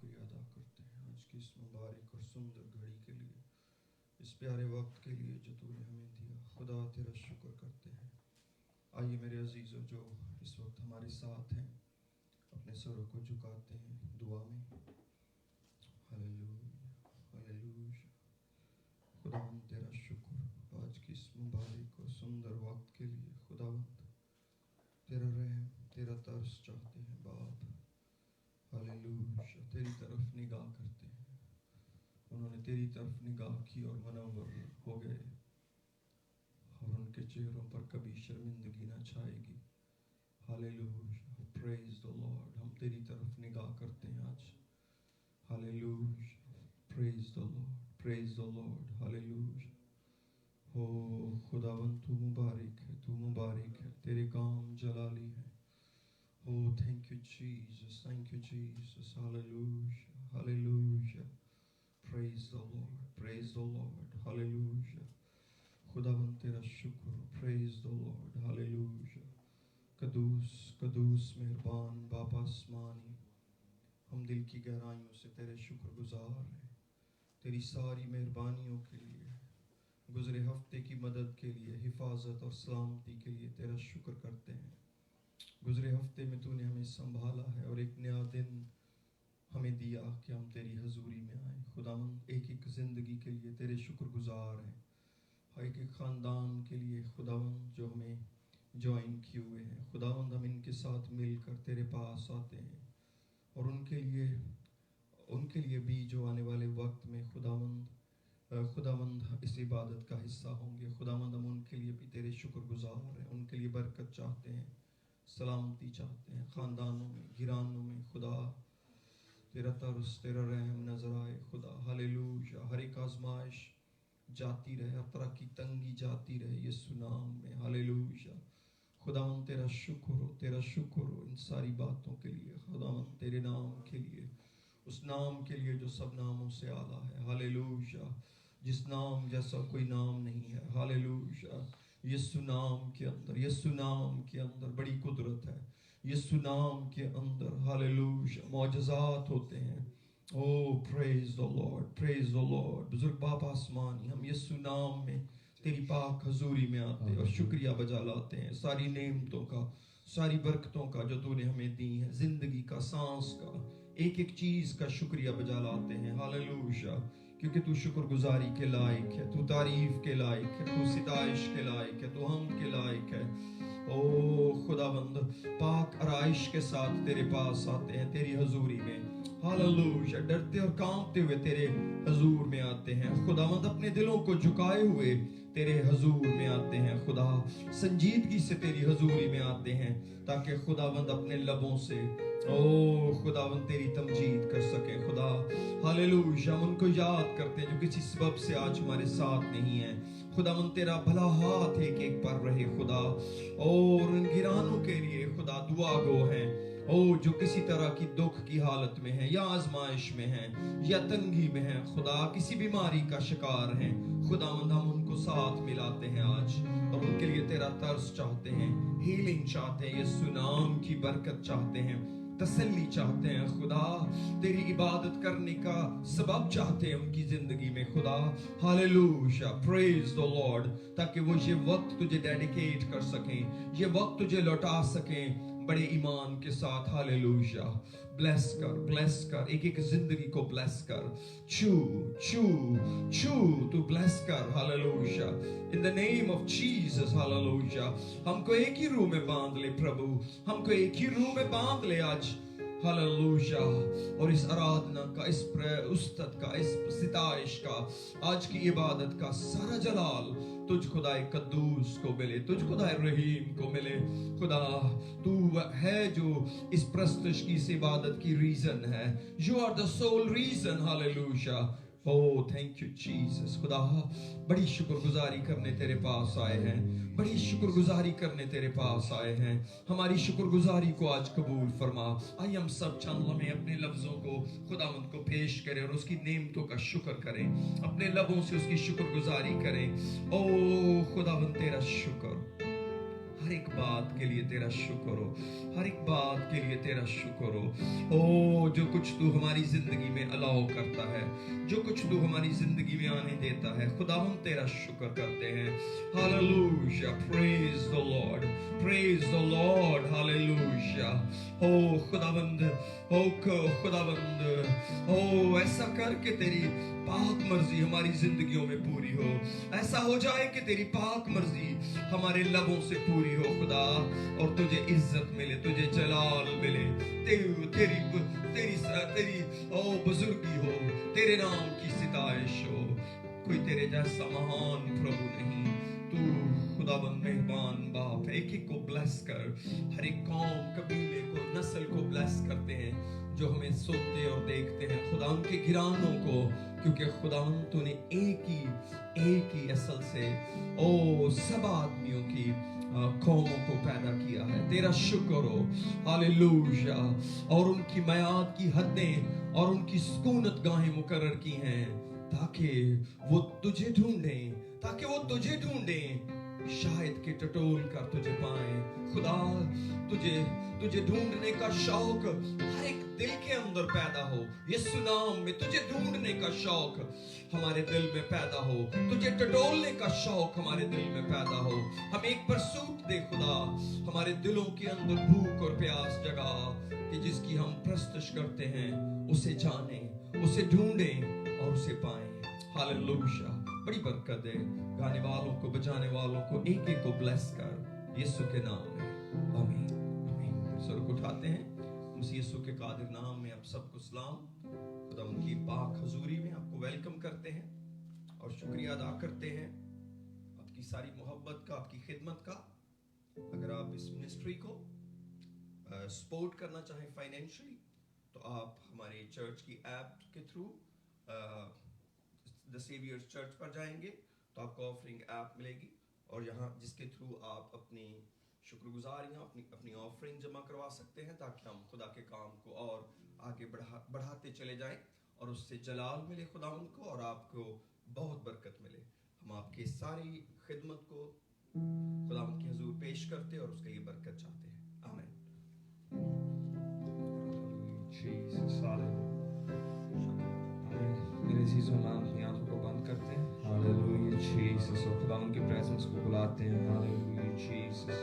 شکریہ ادا کرتے ہیں آج کی اس مبارک اور سندر گھڑی کے لیے، اس پیارے وقت کے لیے جو تو نے ہمیں دیا۔ خدا تیرا شکر کرتے ہیں۔ آئیے میرے عزیزو جو اس وقت ہمارے ساتھ ہیں اپنے سروں کو جھکاتے ہیں دعا میں۔ ہلیلویا ہلیلویا۔ خداوند تیرا شکر آج کی اس مبارک اور سندر وقت کے لیے۔ خداوند تیرا رحم تیرا ترس چاہتے ہیں باپ۔ ہلیلویا، تیری طرف نگاہ کرتے ہیں۔ انہوں نے تیری طرف نگاہ کی اور منور ہو گئے، اور ان کے چہروں پر کبھی شرمندگی نہ چھائے گی۔ ہلیلویا، پریز دی لارڈ۔ ہم تیری طرف نگاہ کرتے ہیں آج۔ ہلیلویا، پریز دی لارڈ، پریز دی لارڈ۔ ہلیلویا۔ او خداوند تو مبارک ہے، تو مبارک ہے، تیرے کام جلالی ہیں۔ Oh, thank you, Jesus. Thank you, Jesus. Hallelujah. Hallelujah. Praise the Lord. Praise the Lord. Hallelujah. خداوند تیرا شکر. Praise the Lord. Hallelujah. قدوس قدوس مہربان باپ آسمانی، ہم دل کی گہرائیوں سے تیرے شکر گزار ہیں تیری ساری مہربانیوں کے لیے، گزرے ہفتے کی مدد کے لیے، حفاظت اور سلامتی کے لیے تیرا شکر کرتے ہیں۔ گزرے ہفتے میں تو نے ہمیں سنبھالا ہے اور ایک نیا دن ہمیں دیا کہ ہم تیری حضوری میں آئیں۔ خداوند ایک ایک زندگی کے لیے تیرے شکر گزار ہیں، ایک ایک خاندان کے لیے خداوند جو ہمیں جوائن کیے ہوئے ہیں۔ خداوند ہم ان کے ساتھ مل کر تیرے پاس آتے ہیں، اور ان کے لیے بھی جو آنے والے وقت میں خداوند اس عبادت کا حصہ ہوں گے۔ خداوند ہم ان کے لیے بھی تیرے شکر گزار ہیں، ان کے لیے برکت چاہتے ہیں، سلامتی چاہتے ہیں، خاندانوں میں گھرانوں میں خدا تیرا ترس تیرا رحم نظر آئے خدا۔ ہلیلویا، ہر ایک آزمائش جاتی رہے، ہر طرح کی تنگی جاتی رہے یسوع نام میں۔ ہلیلویا، خداوند تیرا شکر ہو، تیرا شکر ہو ان ساری باتوں کے لیے۔ خداوند تیرے نام کے لیے، اس نام کے لیے جو سب ناموں سے اعلیٰ ہے۔ ہلیلویا، جس نام جیسا کوئی نام نہیں ہے۔ ہلیلویا، یسوع نام کے اندر، یسوع نام کے اندر بڑی قدرت ہے۔ یسوع نام کے اندر ہلیلویا معجزات ہوتے ہیں۔ او پریز دی لارڈ، پریز دی لارڈ۔ بزرگ باپ آسمانی، ہم یسوع نام میں تیری پاک حضوری میں آتے اور شکریہ بجا لاتے ہیں ساری نعمتوں کا، ساری برکتوں کا جو تو نے ہمیں دی ہیں، زندگی کا، سانس کا، ایک ایک چیز کا شکریہ بجا لاتے ہیں۔ ہلیلویا، کیونکہ تو شکر گزاری کے لائق ہے، تو تعریف کے لائق ہے، تو ستائش کے لائق ہے، تو حمد کے لائق ہے۔ او خداوند پاک آرائش کے ساتھ تیرے پاس آتے ہیں تیری حضوری میں۔ ہلیلویا، ڈرتے اور کانپتے ہوئے تیرے حضور میں آتے ہیں خداوند، اپنے دلوں کو جھکائے ہوئے تیرے حضور میں آتے ہیں خدا، سنجیدگی سے تیری حضوری میں آتے ہیں تاکہ خداوند اپنے لبوں سے او خداوند تیری تمجید کر سکے خدا۔ ہلیلویا، ہم ان کو یاد کرتے ہیں جو کسی سبب سے آج ہمارے ساتھ نہیں ہیں۔ خداوند تیرا بھلا ہاتھ ایک ایک پر رہے خدا، اور ان گرانوں کے لیے خدا دعا گو ہیں او جو کسی طرح کی دکھ کی حالت میں ہیں، یا آزمائش میں ہیں، یا تنگی میں ہیں خدا، کسی بیماری کا شکار ہیں خداوند، ہم ان کو ساتھ ملاتے ہیں آج، اور ان کے لیے تیرا ترس چاہتے ہیں، ہیلنگ چاہتے ہیں، یسوع نام کی برکت چاہتے ہیں، تسلی چاہتے ہیں خدا، تیری عبادت کرنے کا سبب چاہتے ہیں ان کی زندگی میں خدا۔ ہلیلویا، پریز دی لارڈ، تاکہ وہ یہ وقت تجھے ڈیڈیکیٹ کر سکیں، یہ وقت تجھے لوٹا سکیں بڑے ایمان کے ساتھ۔ ہلیلویا، بلیس کر ایک ایک زندگی کو بلیس کر، چھو تو بلیس کر۔ ہلیلویا، in the name of Jesus۔ ہلیلویا، ہم کو ایک ہی روح میں باندھ لے پربھو، ہم کو ایک ہی روح میں باندھ لے آج۔ ہلیلویا، اور اس آرادھنا کا، اس استد کا، اس ستائش کا، آج کی عبادت کا سارا جلال تجھ خدا قدوس کو ملے، تجھ خدا رحیم کو ملے خدا۔ تو ہے جو اس پرستش کی، اس عبادت کی ریزن ہے۔ You are the sole reason۔ ہلیلویا، Oh, thank you, Jesus۔ خدا بڑی شکر گزاری کرنے تیرے پاس آئے ہیں، بڑی شکر گزاری کرنے تیرے پاس آئے ہیں۔ ہماری شکر گزاری کو آج قبول فرما۔ آئیے ہم سب چند لمحے اپنے لفظوں کو خداوند کو پیش کریں اور اس کی نعمتوں کا شکر کریں، اپنے لبوں سے اس کی شکر گزاری کریں۔ او خداوند تیرا شکر، हर एक बात के लिए तेरा शुक्र हो, हर एक बात के लिए तेरा शुक्र हो। ओ जो कुछ तू हमारी जिंदगी में अलाउ करता है, जो कुछ तू हमारी जिंदगी में आने देता है, खुदा हम तेरा शुक्र करते हैं। Hallelujah, praise the lord, praise the lord, hallelujah. ओ खुदावंद, ओ खुदावंद, ओ ऐसा कर के तेरी पाक मर्जी हमारी जिंदगियों में पूरी हो, ऐसा हो जाए कि तेरी पाक मर्जी हमारे लबों से पूरी हो खुदा, और तुझे इज्जत मिले, तुझे जलाल मिले, तेरी ओ बुजुर्गी हो, तेरे नाम की सिताइश हो। कोई तेरे जैसा महान प्रभु नहीं, तू खुदाबंद मेहरबान बाप। एक एक को ब्लेस कर, हर एक कौम, कबीले को, नस्ल को ब्लेस करते हैं जो हमें सुनते और देखते हैं खुदा, उनके घरानों को, क्योंकि खुदावन तूने एक ही असल से ओ सब आदमियों की कौमों को पैदा किया है। तेरा शुक्र हो, हालेलुया। और उनकी मयाद की हदें और उनकी सुकूनत गाहें मुकर्रर की हैं ताकि वो तुझे ढूंढें, शायद कि टटोल कर तुझे पाएं खुदा। तुझे ढूंढने का शौक हर एक दिल के अंदर पैदा हो, यीशु नाम में तुझे ढूंढने का शौक हमारे दिल में पैदा हो, तुझे टटोलने का शौक हमारे दिल में पैदा हो। हम एक परसूट दे खुदा, हमारे दिलों के अंदर भूख और प्यास जगा कि जिसकी हम प्रस्तुत करते हैं उसे जाने, उसे ढूंढें और उसे पाएं। हालेलुया, बड़ी बरकत है। गाने वालों को, बजाने वालों को, एक एक को ब्लेस कर यीशु के नाम में, आमीन आमीन। सर को उठाते हैं, मसीह यीशु के कादिर नाम में आप सबको सलाम। खुदा उनकी पाक हजूरी में आपको वेलकम करते हैं और शुक्रिया अदा करते हैं आपकी सारी मोहब्बत का, आपकी खिदमत का। अगर आप इस मिनिस्ट्री को सपोर्ट करना चाहें फाइनेंशियली, तो आप हमारे चर्च की ऐप के थ्रू द सेवियर्स चर्च पर जाएंगे तो आपको ऑफरिंग ऐप मिलेगी, और यहाँ जिसके थ्रू आप अपनी शुक्रगुजारियाँ, अपनी ऑफरिंग जमा करवा सकते हैं, ताकि हम खुदा के काम को और आगे बढ़ाते चले जाएं और उससे जलाल मिले खुदा उनको, और आपको बहुत बरकत मिले। हम आपकी सारी खिदमत को खुदा की हुजूर पेश करते और उसके लिए बरकत चाहते हैं। आमीन। मेरे अजीजों, नाम अपनी आंखों को बंद करते हैं। हालेलुया जीसस, और खुदा उनकी प्रेजेंस को बुलाते हैं। Hallelujah Jesus,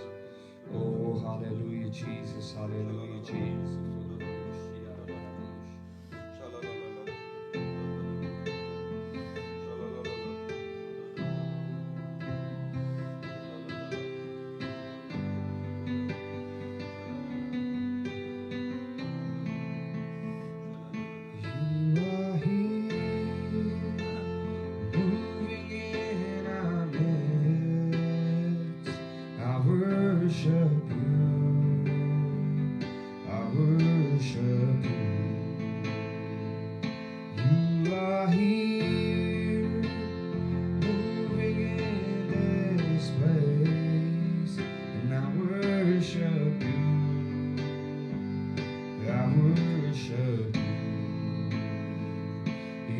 oh hallelujah Jesus, hallelujah Jesus.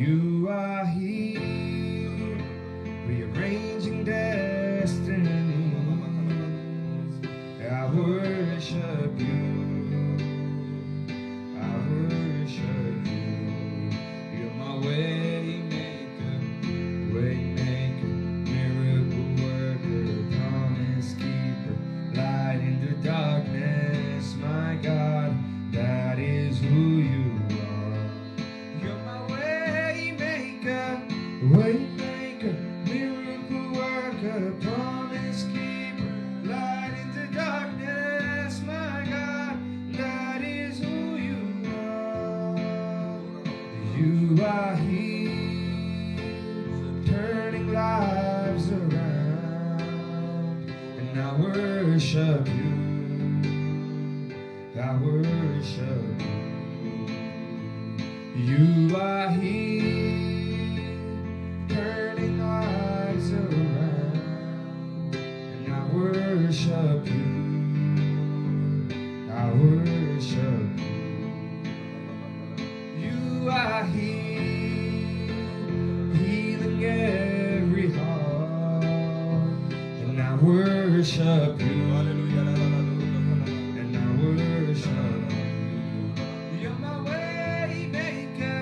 You are here, rearranging destiny. I worship you. I worship you. You're my way maker, miracle worker, promise keeper, light in the darkness. My God, that is who you are. You're my Waymaker, miracle worker, promise keeper, light in the darkness. My God, that is who you are. You are here, turning lives around, and I worship you. I worship you. You are here, turning lives around, and I worship you. I worship you. You are here, healing every heart, and I worship worship you. And I worship you. You're my way maker,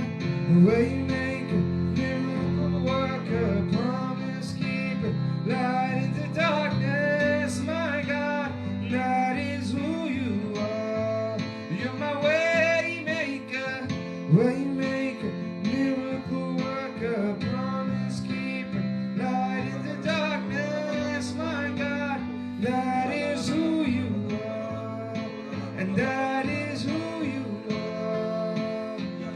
miracle worker, promise keeper, light in the darkness, my God, that is who you are. You're my way maker, miracle worker, promise keeper, light in the darkness, my God, that is who you are, and that is who you are,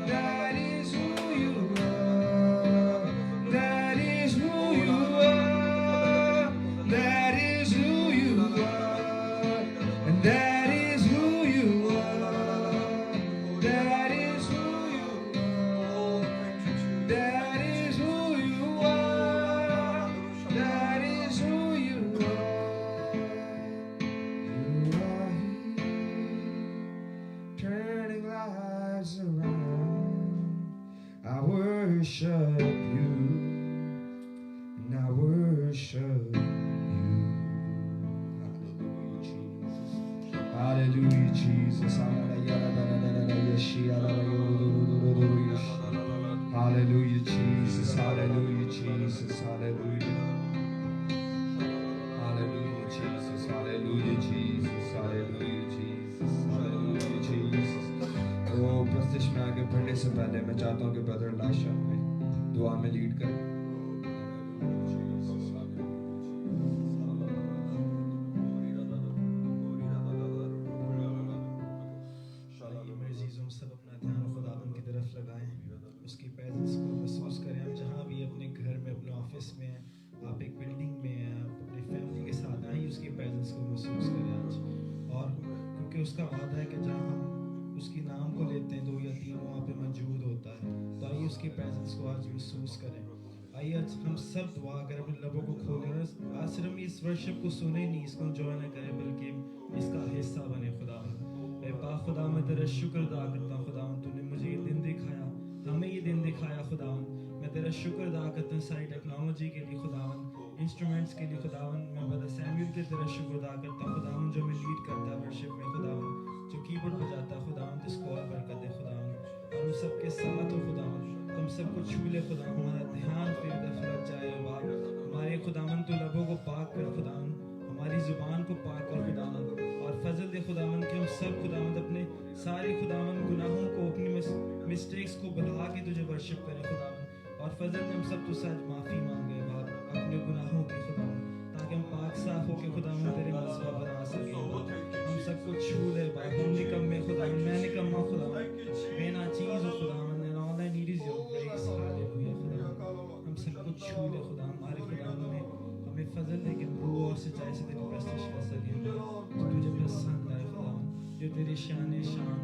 that is who you are, that is who you are, that is who you are, and that is who you are, that is who you are, that is who you are, that is who you are. You are here, turning lives around. I worship you, and I worship you. Hallelujah, Jesus. Hallelujah, Jesus. Hallelujah, Jesus. Hallelujah. Hallelujah, Jesus. Hallelujah, Jesus. Hallelujah, Jesus. Hallelujah, Jesus. तो प्रस्तिश में आगे बढ़ने से पहले मैं चाहता हूँ कि ब्रदर लाशा में दुआ में लीड करें. मेरे अजीज़ों सब अपना ध्यान खुदावंद की तरफ लगाएं, उसकी प्रेजेंस को महसूस करें. हम जहाँ भी अपने घर में, अपने ऑफिस में हैं, आप एक बिल्डिंग में हैं, आप अपनी फैमिली के साथ आए, उसकी प्रेजेंस को महसूस करें आज. और क्योंकि उसका वादा है कि जहाँ हम उसकी नाम को लेते हैं 2 या 3 वहाँ पे मौजूद होता है. तो आइए उसकी प्रेजेंस को आज महसूस करें. आइए आज हम सब दुआ करें, अपने लबों को खोलें और आज सिर्फ हम इस वर्शिप को सुने नहीं, इसको एंजॉय ना करें, बल्कि इसका हिस्सा बने. खुदावंद खुदा मैं तेरा शुक्र अदा करता हूँ. खुदावंद तूने मुझे ये दिन दिखाया, हमें ये दिन दिखाया. खुदावंद मैं तेरा शुक्र अदा करता हूँ सारी टेक्नोलॉजी के लिए, खुदावंद इंस्ट्रूमेंट्स के लिए. खुदावंद मैं ब्रदर सैमुअल के तेरा शुक्र अदा करता हूँ. खुदावंद जो मैं लीड करता है वर्शिप में, खुदावंद जो कीबोर्ड बजाता है, खुदावंद इसको और बरकत दे. खुदावंद और हम सबके साथ हो. खुदावंद तुम सबको छू ले. खुदा हमारा ध्यान तेरी तरफ लग जाए. बाप हमारे खुदावंद तो लबों को पाक कर, खुदावंद हमारी जुबान को पाक कर. खुदावंद और फजल दे खुदावंद कि हम सब खुदावंद अपने सारे खुदावंद गुनाहों को, अपनी मिस्टेक्स को बुला के तुझे वर्शिप करें. खुदावंद और फजल दे हम सब तुझसे आज माफ़ी मांगे बाप अपने गुनाहों की. खुदावंद ताकि हम पाक साफ होकर खुदावंद तेरे मज़बा बना सकें. हम सबको छू ले बाप. हम निकम्मे खुदावंद, मैं निकम्मा खुदावंद, बेना चीज़ हो खुदावंद, and all I need is your grace. Hallelujah खुदावंद हम सबको छू ले. खुदा हमारे खुदावंद में हमें फजल दे कि हम रूह और सच्चाई से तेरी प्रस्तुत कर सकें. जो तुझे पसंद आए खुदावंद, जो तेरी शान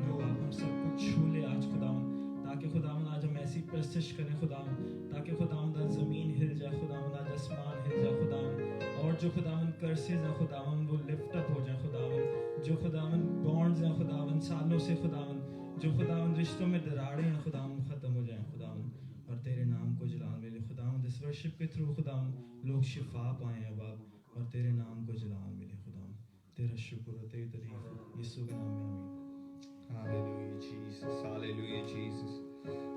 हो. हम सबको छू ले आज खुदावंद, ताकि खुदावंद आज हम ऐसी प्रस्तुत करें खुदावंद, ताकि खुदावंद आज ज़मीन हिल जाए. खुदावंद आज आसमान हिल जाए. खुदावंद और जो खुदावंद कर्सेज हैं खुदावंद वो लिफ्ट अप हो जाए. खुदावंद जो खुदावंद बॉन्ड्स हैं खुदावंद सालों से, खुदावंद जो खुदावंद रिश्तों में दरारें हैं खुदावंद ख़त्म हो जाएं. खुदावंद और तेरे नाम को जलाल मिले. खुदावंद इस वर्शिप के थ्रू खुदावंद लोग शिफा पाएं हैं बाप, और तेरे नाम को जलाल मिले. खुदावंद तेरा शुक्र और तेरी तारीफ यीशु के नाम में आमीन. Hallelujah, Jesus. Hallelujah, Jesus.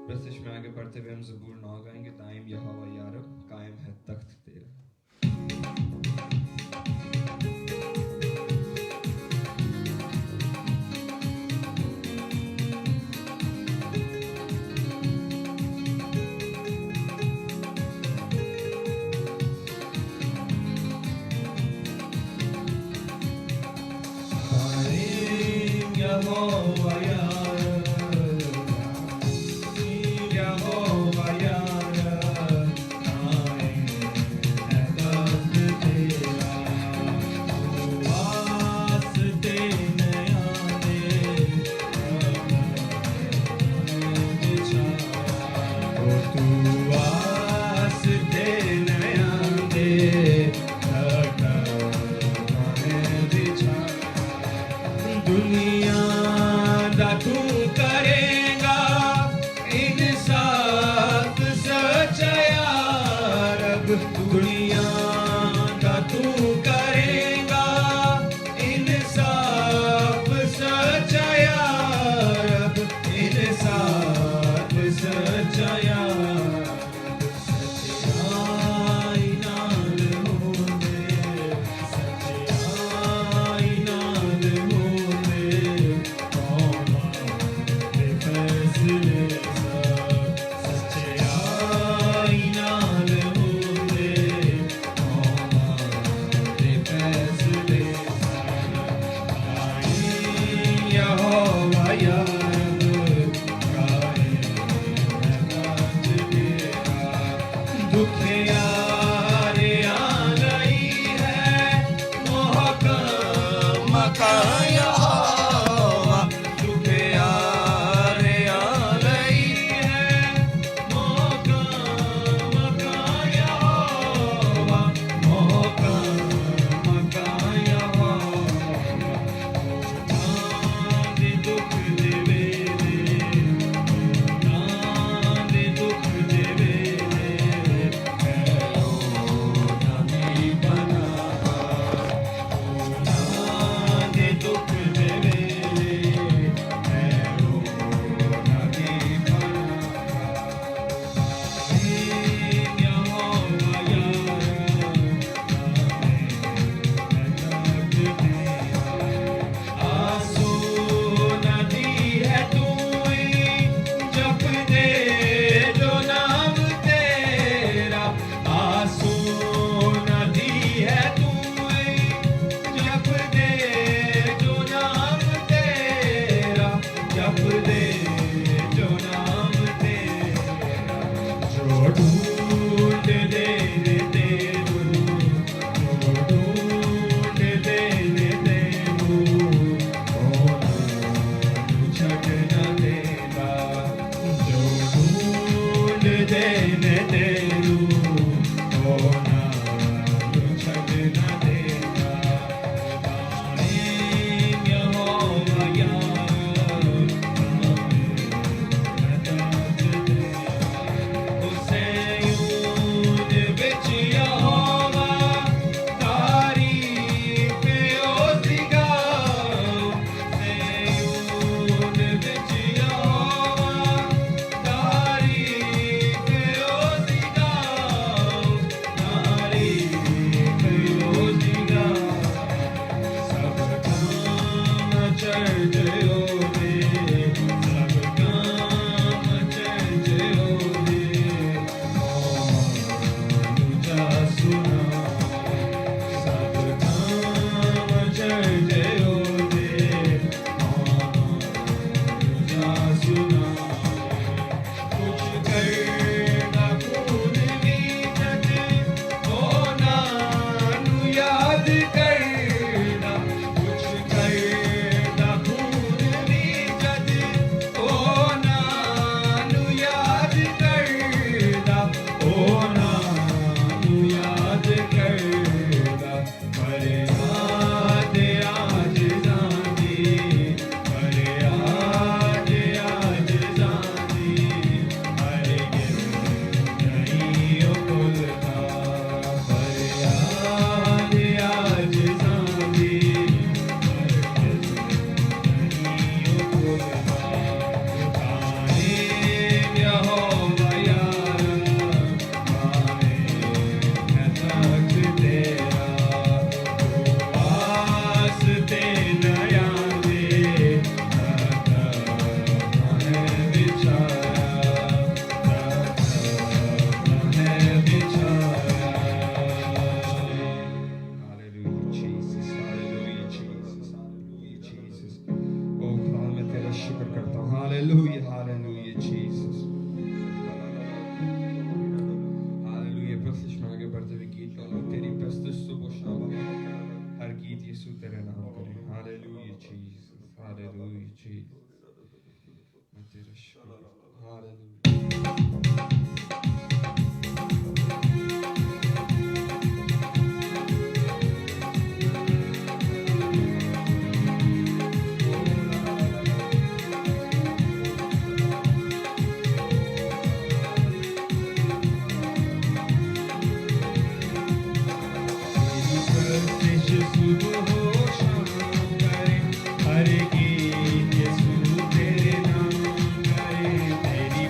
प्रस्तुत में आगे बढ़ते हुए हम ज़बूर 9 गाएंगे. दाइम यहोवा या रब, कायम है तख्त तेरा. Yehovah दुनिया का तू करेगा میں تیرو ہونا چھڑ نہ دینا خدائیں یہوہ یار حسین بچ یہوہ تعریف اوزگا حسین بچ یہوہ تعریف اوزگا تعریف اوزگا سب کام چرچ ہوئے سب کام چرچ ہوئے تجھا سنا سب کام چرچ ہوئے تجھا سنا کچھ کرنا خون بھی جج ہونا نو یاد کرنا کچھ کرنا خون بھی جج ہونا نو یاد کرنا ہونا نو یاد کرنا فریاد آج زاندی فریاد آج زاندی ہرگز نہیں اکھلتا فریاد آج زاندی ہرگز نہیں اکھلتا خدائیں یہوہ یار میں تک تیرا واسطے نیا دے ہے بچھایا ہے بچھایا Hallelujah Jesus Hallelujah Jesus Hallelujah Jesus او خدا میں تیرا شکر کرتا ہوں Hallelujah Hallelujah Jesus Hallelujah پرستش میں آگے بڑھتے ہوئے گیت گاؤں تیری پرستش صبح و شام میں ہر گیت یسوع تیرے نام کرے Hallelujah Jesus Hallelujah Jesus میں تیرا شکر کرتا ہوں Hallelujah تیری پرستش صبح و شام کرے ہر گیت یسوع تیرے نام کرے تیری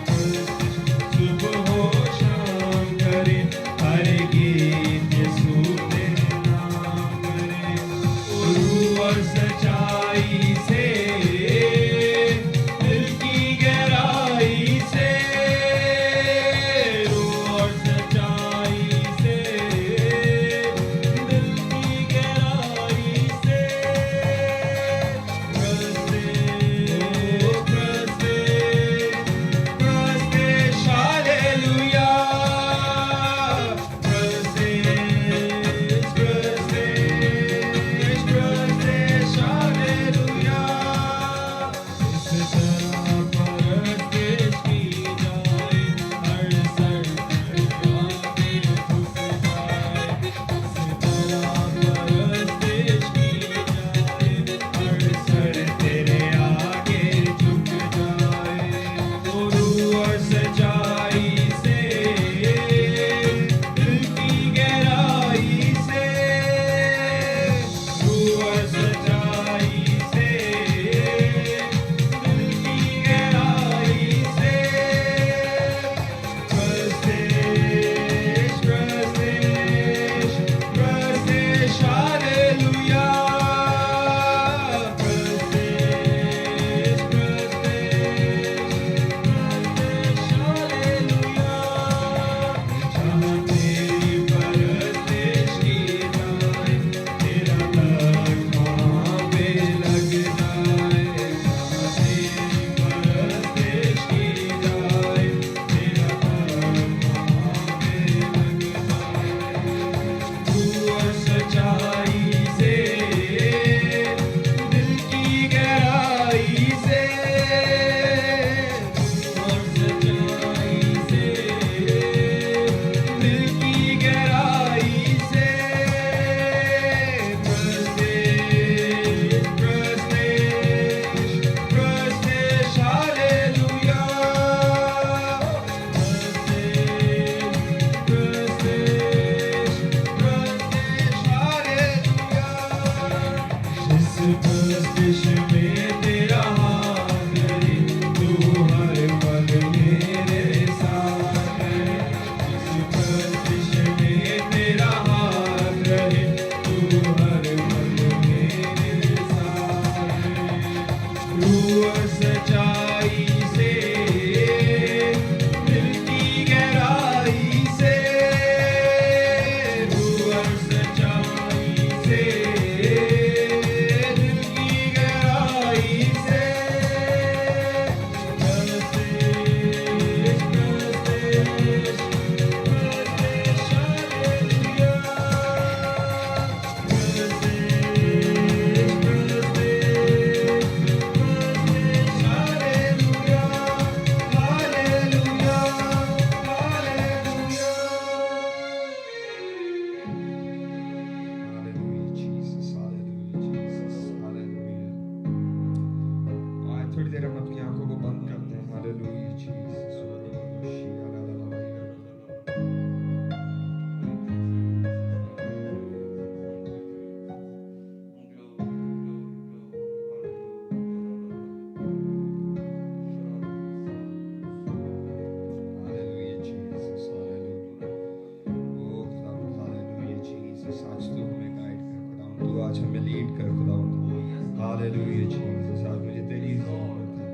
آج ہمیں لیڈ کر خداوند. ہاللویا جیسس آج مجھے تیری ضرورت ہے.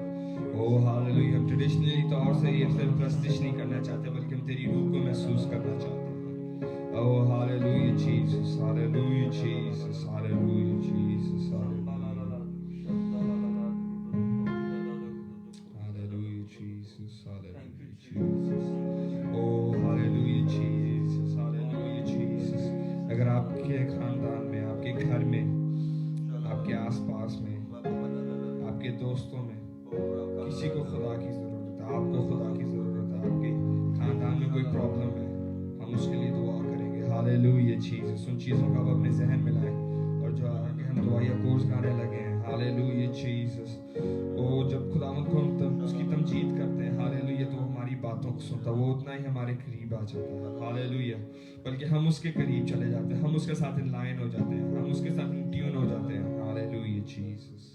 او ہاللویا ہم ٹریڈیشنلی طور سے یہ صرف پرستش نہیں کرنا چاہتے بلکہ ہم تیری روح کو محسوس کرنا چاہتے ہیں. او hallelujah Jesus hallelujah Jesus hallelujah Jesus hallelujah Jesus hallelujah Jesus. او ہاللویا جیسس ہاللویا جیسس. اگر آپ کے خاندان میں آپ کے گھر میں آپ کے آس پاس میں آپ کے دوستوں میں کسی کو خدا کی ضرورت ہے آپ کو خدا کی ضرورت ہے آپ کے خاندان میں کوئی پرابلم ہے ہم اس کے لیے دعا کریں گے. Hallelujah Jesus. ان چیزوں کا آپ اپنے ذہن میں لائیں اور جو آگے ہم دعائیا کورس گانے لگے ہیں. Hallelujah Jesus. او جب خداوند کو ہم اس کی تمجید کرتے ہیں ہاللویا تو ہماری باتوں کو سنتا وہ اتنا ہی ہمارے قریب آ جاتا ہے. ہاللویا بلکہ ہم اس کے قریب چلے جاتے ہیں ہم اس کے ساتھ ان لائن ہو جاتے ہیں ہم اس کے ساتھ ان ٹیون ہو جاتے ہیں. Hallelujah Jesus.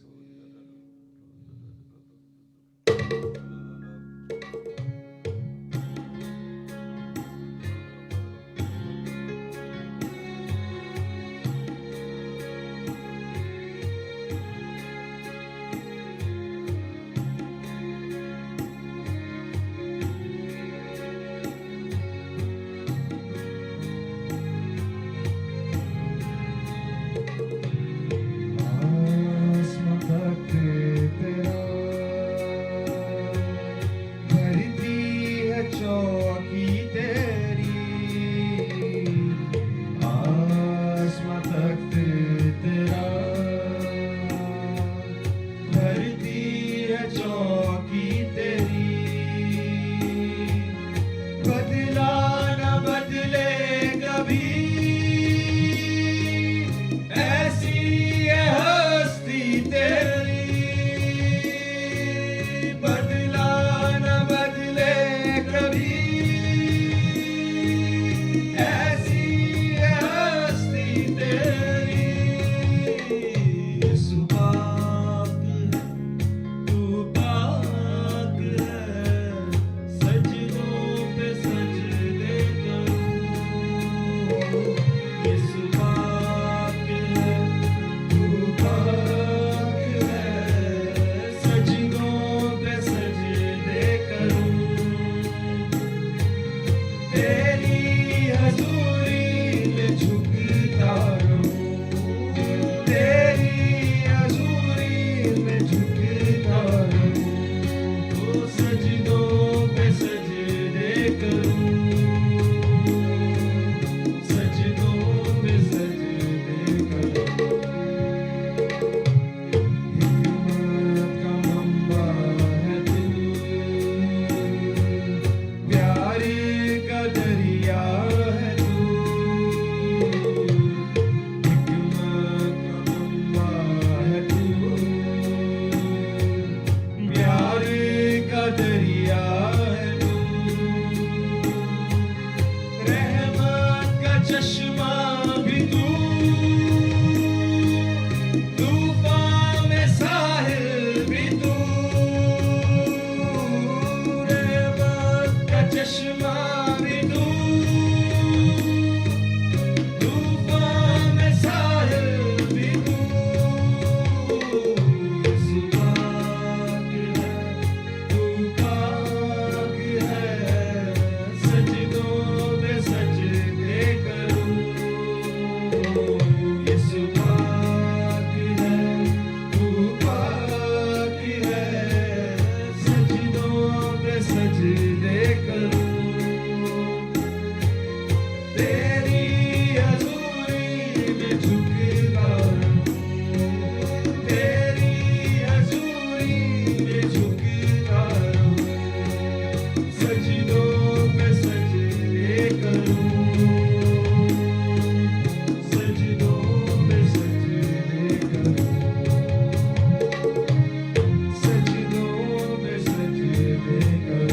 سجدوں میں سجدے کروں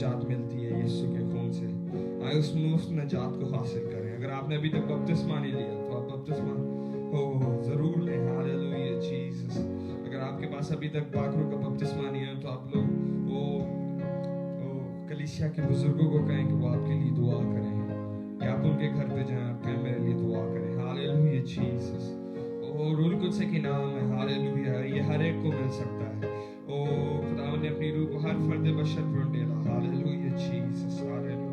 نجات ملتی ہے یسوع کے خون سے. آئے اس مفت نجات کو حاصل کریں. اگر آپ نے ابھی تک بپتسمہ نہیں لیا تو آپ بپتسمہ ضرور لیں. Hallelujah Jesus. اگر آپ کے پاس ابھی تک باکروں کا بپتسمہ نہیں ہے تو آپ لوگ وہ کلیسیا کے بزرگوں کو کہیں کہ وہ آپ کے لیے دعا کریں, یا آپ ان کے گھر پہ جائیں اور کہیں میرے لیے دعا کریں. Hallelujah Jesus. روح القدس کے نام ہے. ہاللویا. یہ ہر ایک کو مل سکتا ہے. خداوند نے اپنی روح کو ہر فرد بشر پر ڈالا. Hallelujah Jesus. ہاللویا.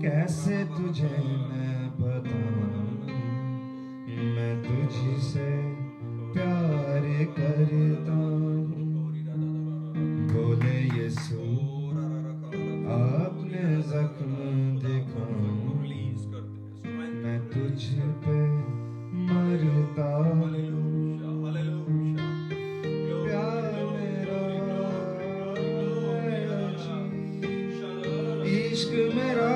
کیسے تجھے میں بتاؤں میں تجھ سے پیار کرتا ہوں. بولے یسوع اپنے زخم دکھاؤں میں تجھ پہ مرتا ہوں. عشق میرا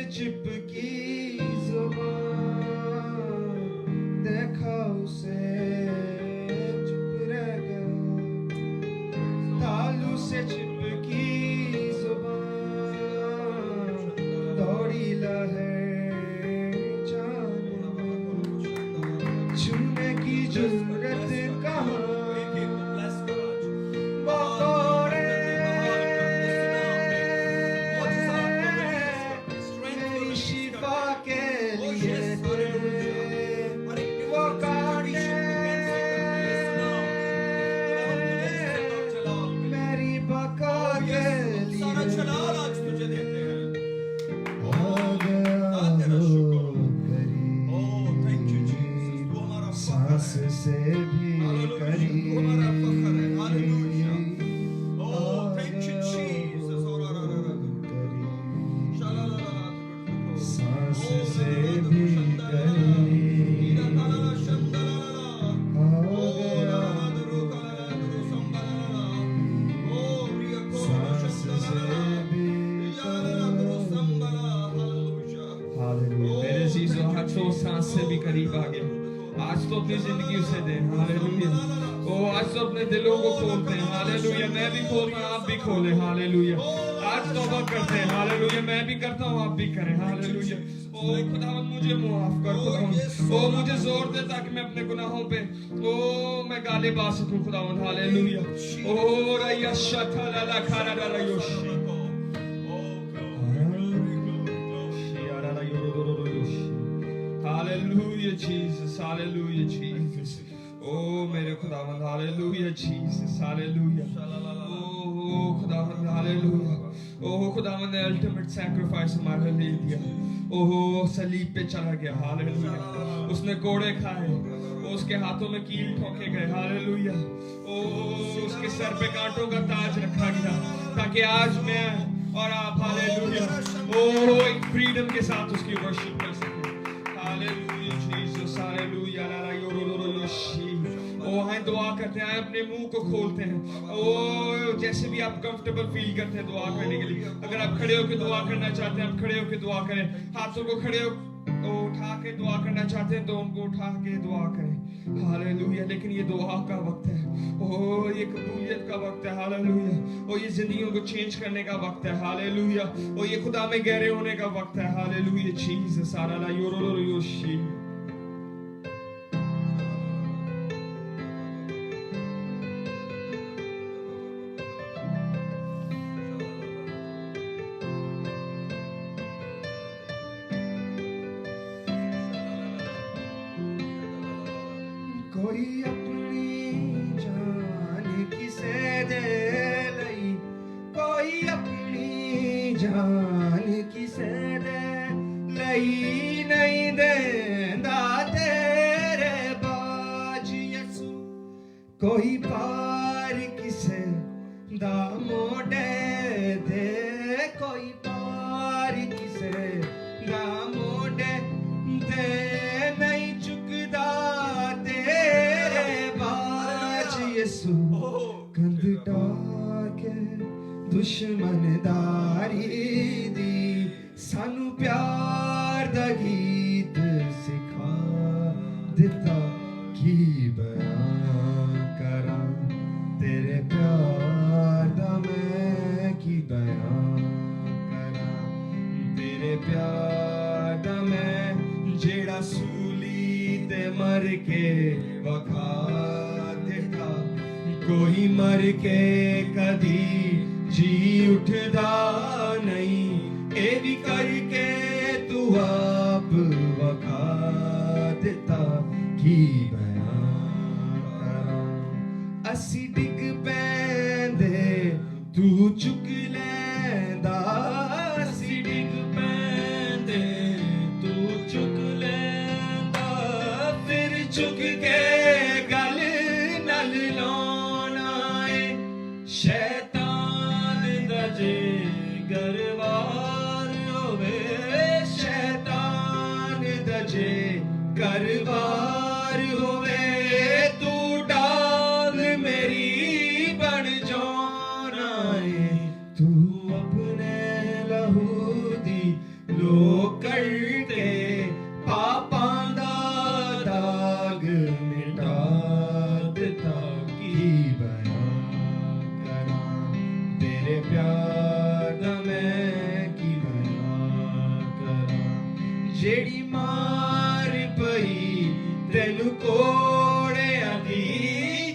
چپکی زبان دیکھا اسے چپ رہ گیا. تالو سے چپکی زبان دوڑی لہر جان چھونے کی جرت کہاں सांस से भी करीब सांस से भी करीब आ गया सांस से भी मेरे अजीजों आज तो सांस से भी करीब आ गया आज तो अपनी जिंदगी उसे दें हालेलुया ओ आज तो अपने दिलों को खोलते हैं हालेलुया मैं भी खोलता हूं आप भी खोलें हालेलुया आज तौबा करते हैं हालेलुया मैं भी करता हूं आप भी करें हालेलुया ओ खुदावंद मुझे माफ कर खुदावंद ओ मुझे जोर दे ताकि मैं अपने गुनाहों पे ओ मैं गाले बा सकूं खुदावंद हालेलुया ओ रया शतला ला खारा ला Yoshi Hallelujah, Jesus. Hallelujah, Jesus. Oh, मेरे खुदावंद Hallelujah, Jesus. Hallelujah. Oh, खुदावंद Hallelujah. Oh, खुदावंद ने ultimate sacrifice हमारे लिए दिया. Oh, सलीब पे चला गया. Hallelujah. उसने कोड़े खाए. उसके हाथों में कील ठोके गए. Hallelujah. Oh, उसके सर पे कांटों का ताज रखा गया ताकि आज मैं और आप Hallelujah. Oh, एक freedom के साथ उसकी worship कर सकें. Hallelujah, Jesus, hallelujah, la la yorororoshi. ओ हैं दुआ करते हैं अपने मुंह को खोलते हैं ओ जैसे भी आप कंफर्टेबल फील करते हैं दुआ करने के लिए अगर आप खड़े होकर दुआ करना चाहते हैं आप खड़े होकर दुआ करें हाथों को खड़े उठा के दुआ करना चाहते हैं तो उनको उठा के दुआ करें हालेलुया लेकिन ये दुआ का वक्त है ओ ये कबूलियत का वक्त है हालेलुया ओ ये जिंदगियों को चेंज करने का वक्त है हालेलुया ओ ये खुदा में गहरे होने का वक्त है हालेलुया जीसस सारा ला योरोरोयोशी कोई अपनी जान किसे दे लई कोई अपनी जान किसे दे लई नहीं देंदा तेरे बाज यसु कोई पार किसे दा मोड़े दे कोई पार किसे दा मोड़े दे नहीं चुकदा यसु कंध टाके दुश्मनदारी दी सानू प्यार दा गीत सिखा दिता की बयां करा तेरे प्यार दा मैं की बयां करा तेरे प्यार दा मैं जेड़ा सूली ते मर के वखा कोई मर के कदी जी उठदा नहीं ए भी करके तू आप वखा देता की बयां करा असी डिग पैंदे तू चुक लैंदा असी डिग पैंदे तू चुक लैंदा फिर चुक के गल नल लो शैतान दजे गरवार होवे शैतान दजे गरवार होवे तू डाल मेरी बन जाना है तू अपने लहू दी लो करके पापां दा दाग मिटा देता की तेरे प्यार दा मैं की बयां करा जेड़ी मार पई तेनू कोड़ियां दी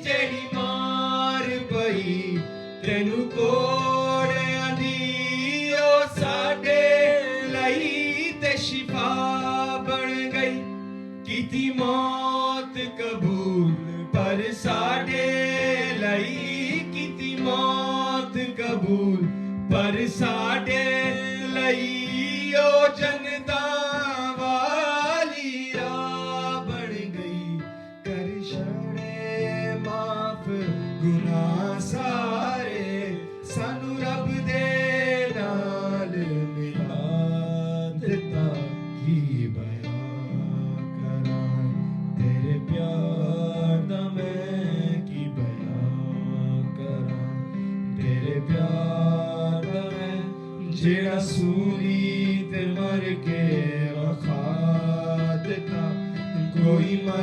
जेड़ी मार पई तेनू कोड़ियां दी ओ साडे लई ते शिफा बन गई कीती मौत कबूल पर साडे लई कीती मौत कबूल पर साडे लई ओ जनता वाली राह बन गई कर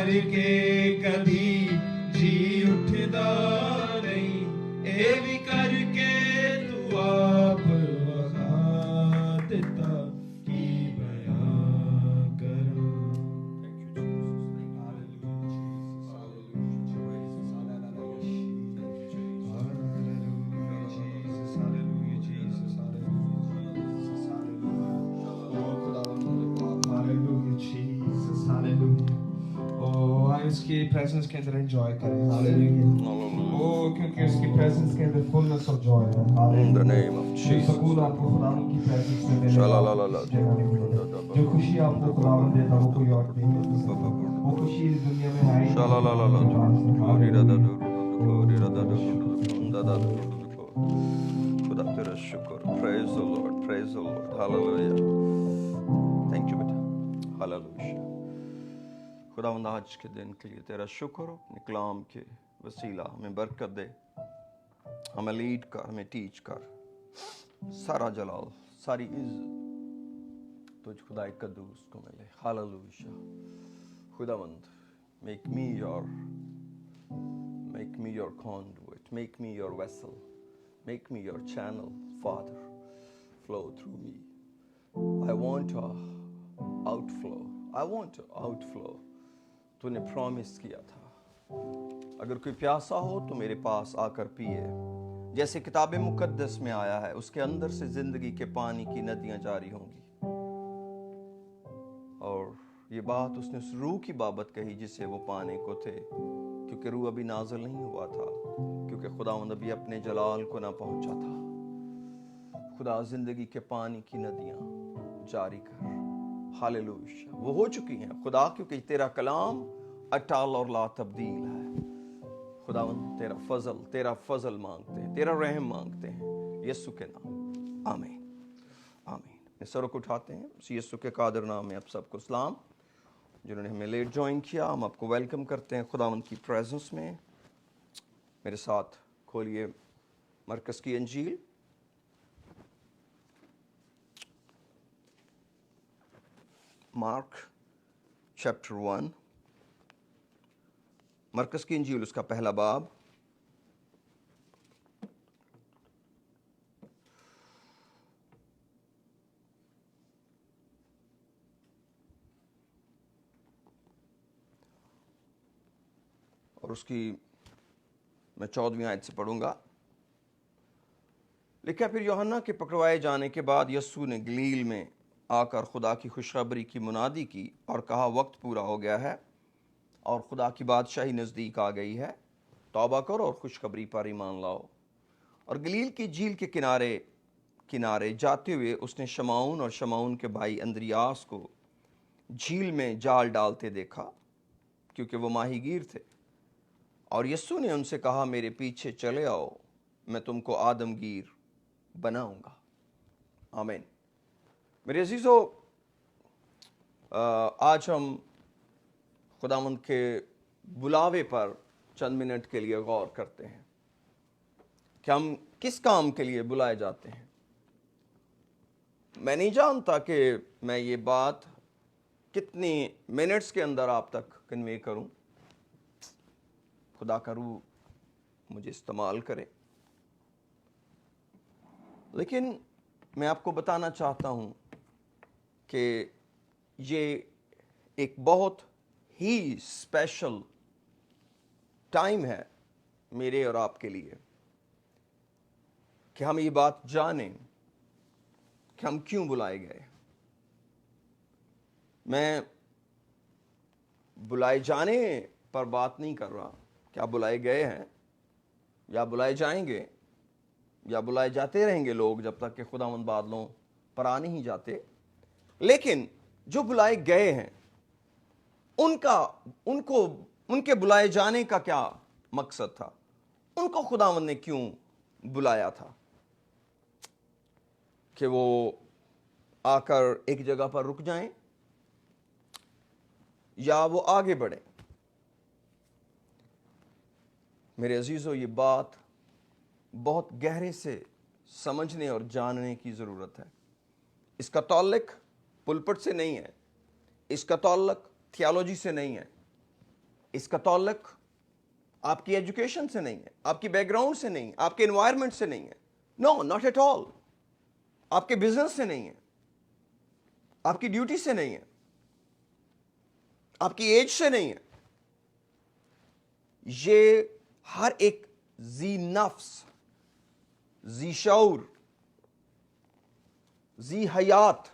ਕਰਕੇ ਕਦੀ ਜੀ ਉੱਠਦਾ ਨਹੀਂ, ਇਹ ਵੀ ਕਰਕੇ ਤੂੰ ਆਪ ਵਖਾ ਦਿੱਤਾ, ਕੀ ਬਿਆਨ ਕਰਾਂ। उसकी प्रेजेंस के अंदर एंजॉय करें, हालेलुया। ओ क्योंकि उसकी प्रेजेंस के अंदर फुलनेस ऑफ जॉय है, hallelujah. In the name of Jesus. सुकून आपको खुदावन की प्रेजेंस में मिलेगा, इस जगह में मिलेगा। जो खुशी आपको खुदावन देता वो कोई और नहीं दे सकता। वो खुशी इस दुनिया में है ही नहीं। खुदा तेरा शुक्र। Praise the Lord, praise the Lord, hallelujah. Thank you बेटा, hallelujah। खुदावंद आज के दिन के लिए तेरा शुक्र हो, अपने कलाम के वसीला हमें बरकत दे, हमें लीड कर, हमें टीच कर। सारा जलाल, सारी इज्जत तुझ खुदाए कद्दूस को मिले, हालेलुया। खुदावंद make me your conduit, make me your vessel, make me your channel, Father, flow through me. I want to outflow, तूने प्रॉमिस किया था, अगर कोई प्यासा हो तो मेरे पास आकर पिए, जैसे किताब मुकद्दस में आया है, उसके अंदर से जिंदगी के पानी की नदियां जारी होंगी। और ये बात उसने उस रूह की बाबत कही जिसे वो पाने को थे, क्योंकि रूह अभी नाज़िल नहीं हुआ था, क्योंकि खुदावंद अभी अपने जलाल को ना पहुंचा था। खुदा जिंदगी के पानी की नदियां जारी कर, हालेलुया। वो हो चुकी हैं खुदा, क्योंकि तेरा कलाम अटाल और ला तब्दील है। खुदावंद तेरा फजल मांगते हैं, तेरा रहम मांगते हैं, यीशु के नाम, आमीन आमीन। सरों को उठाते हैं, उस यीशु के कादर नाम में आप सबको सलाम। जिन्होंने हमें लेट ज्वाइन किया, हम आपको वेलकम करते हैं खुदावंद की प्रेजेंस में। मेरे साथ खोलिए मरकज़ की इंजील, मार्क चैप्टर 1, मरकज़ की इंजील उसका पहला बाब। और उसकी मैं 14वीं आयत से पढ़ूंगा। लिखा, फिर यूहन्ना के पकड़वाए जाने के बाद यीशु ने गलील में आकर खुदा की खुशखबरी की मुनादी की और कहा, वक्त पूरा हो गया है और खुदा की बादशाही नज़दीक आ गई है, तौबा करो और खुशखबरी पर ईमान लाओ। और गलील की झील के किनारे जाते हुए उसने शमाउन और शमाउन के भाई अंद्रियास को झील में जाल डालते देखा, क्योंकि वो माहीगीर थे। और यीशु ने उनसे कहा, मेरे पीछे चले आओ, मैं तुमको आदमगीर बनाऊंगा। आमीन। मेरे अजीज़ों, आज हम खुदावंद के बुलावे पर चंद मिनट के लिए गौर करते हैं कि हम किस काम के लिए बुलाए जाते हैं। मैं नहीं जानता कि मैं ये बात कितनी मिनट्स के अंदर आप तक कन्वे करूं। खुदा का रूह मुझे इस्तेमाल करे, लेकिन मैं आपको बताना चाहता हूं कि ये एक बहुत ही स्पेशल टाइम है मेरे और आपके लिए कि हम ये बात जानें कि हम क्यों बुलाए गए। मैं बुलाए जाने पर बात नहीं कर रहा कि आप बुलाए गए हैं या बुलाए जाएंगे या बुलाए जाते रहेंगे लोग जब तक कि खुदावंद बादलों पर आ नहीं जाते। लेकिन जो बुलाए गए हैं उनके बुलाए जाने का क्या मकसद था, उनको खुदावंद ने क्यों बुलाया था कि वो आकर एक जगह पर रुक जाएं या वो आगे बढ़ें। मेरे अजीजों, ये बात बहुत गहरे से समझने और जानने की ज़रूरत है। इसका ताल्लुक पुलपट से नहीं है, इसका ताल्लुक थियोलॉजी से नहीं है, اس کا تعلق آپ کی ایجوکیشن سے نہیں ہے, آپ کی بیک گراؤنڈ سے نہیں ہے, آپ کے انوائرمنٹ سے نہیں ہے. نو, ناٹ ایٹ آل. آپ کے بزنس سے نہیں ہے, آپ کی ڈیوٹی سے نہیں ہے, آپ کی ایج سے نہیں ہے. یہ ہر ایک ذی نفس, ذی شعور, ذی حیات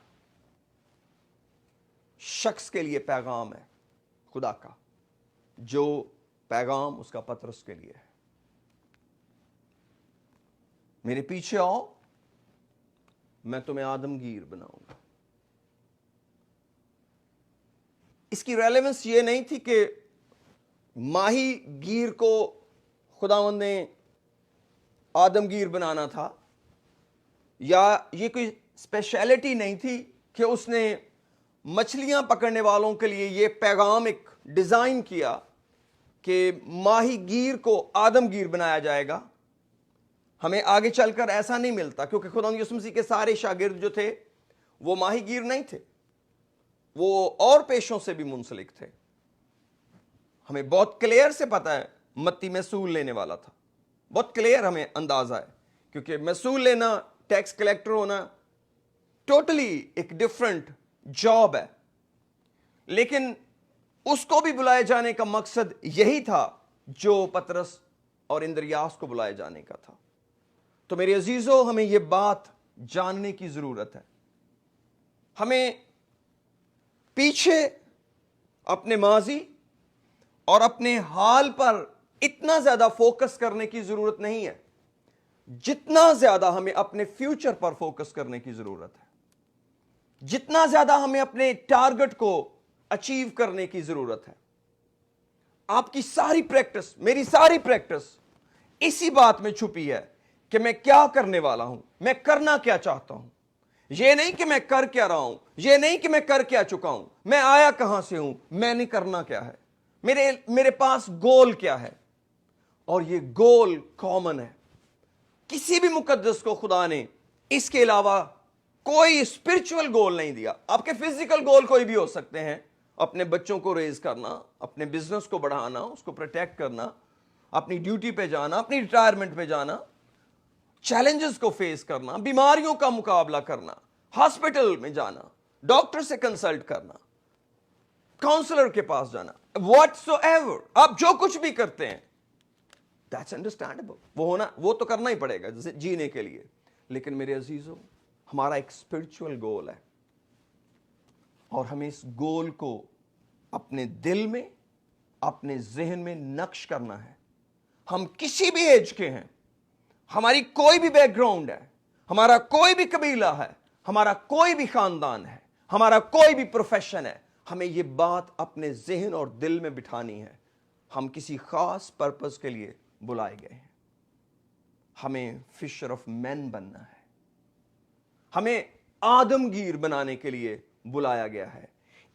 شخص کے لیے پیغام ہے خدا کا, جو پیغام اس کا پطرس کے لیے ہے. میرے پیچھے آؤ, میں تمہیں آدمگیر بناؤں گا. اس کی ریلیونس یہ نہیں تھی کہ ماہی گیر کو خداوند نے آدمگیر بنانا تھا, یا یہ کوئی اسپیشلٹی نہیں تھی کہ اس نے مچھلیاں پکڑنے والوں کے لیے یہ پیغام ایک ڈیزائن کیا کہ ماہی گیر کو آدمگیر بنایا جائے گا. ہمیں آگے چل کر ایسا نہیں ملتا, کیونکہ خداوند یسوع مسیح کے سارے شاگرد جو تھے وہ ماہی گیر نہیں تھے, وہ اور پیشوں سے بھی منسلک تھے. ہمیں بہت کلیئر سے پتا ہے متی محصول لینے والا تھا, بہت کلیئر ہمیں اندازہ ہے, کیونکہ محصول لینا, ٹیکس کلیکٹر ہونا ٹوٹلی ایک ڈفرنٹ جاب ہے. لیکن اس کو بھی بلائے جانے کا مقصد یہی تھا جو پطرس اور اندریاس کو بلائے جانے کا تھا. تو میرے عزیزو, ہمیں یہ بات جاننے کی ضرورت ہے. ہمیں پیچھے اپنے ماضی اور اپنے حال پر اتنا زیادہ فوکس کرنے کی ضرورت نہیں ہے جتنا زیادہ ہمیں اپنے فیوچر پر فوکس کرنے کی ضرورت ہے. جتنا زیادہ ہمیں اپنے ٹارگٹ کو اچیو کرنے کی ضرورت ہے. آپ کی ساری پریکٹس, میری ساری پریکٹس اسی بات میں چھپی ہے کہ میں کیا کرنے والا ہوں, میں کرنا کیا چاہتا ہوں. یہ نہیں کہ میں کر کیا رہا ہوں, یہ نہیں کہ میں کر کیا چکا ہوں, میں آیا کہاں سے ہوں, میں نے کرنا کیا ہے, میرے پاس گول کیا ہے. اور یہ گول کامن ہے. کسی بھی مقدس کو خدا نے اس کے علاوہ کوئی اسپرچول گول نہیں دیا. آپ کے فزیکل گول کوئی بھی ہو سکتے ہیں, اپنے بچوں کو ریز کرنا, اپنے بزنس کو بڑھانا, اس کو پروٹیکٹ کرنا, اپنی ڈیوٹی پہ جانا, اپنی ریٹائرمنٹ پہ جانا, چیلنجز کو فیس کرنا, بیماریوں کا مقابلہ کرنا, ہاسپٹل میں جانا, ڈاکٹر سے کنسلٹ کرنا, کاؤنسلر کے پاس جانا, واٹ سو ایور, آپ جو کچھ بھی کرتے ہیں دیٹس انڈرسٹینڈیبل, وہ تو کرنا ہی پڑے گا جینے کے لیے. لیکن میرے عزیزوں, ہمارا ایک اسپرچول گول ہے, اور ہمیں اس گول کو اپنے دل میں, اپنے ذہن میں نقش کرنا ہے. ہم کسی بھی ایج کے ہیں, ہماری کوئی بھی بیک گراؤنڈ ہے, ہمارا کوئی بھی قبیلہ ہے, ہمارا کوئی بھی خاندان ہے, ہمارا کوئی بھی پروفیشن ہے, ہمیں یہ بات اپنے ذہن اور دل میں بٹھانی ہے. ہم کسی خاص پرپس کے لیے بلائے گئے ہیں. ہمیں فشر آف مین بننا ہے, ہمیں آدمگیر بنانے کے لیے بلایا گیا ہے.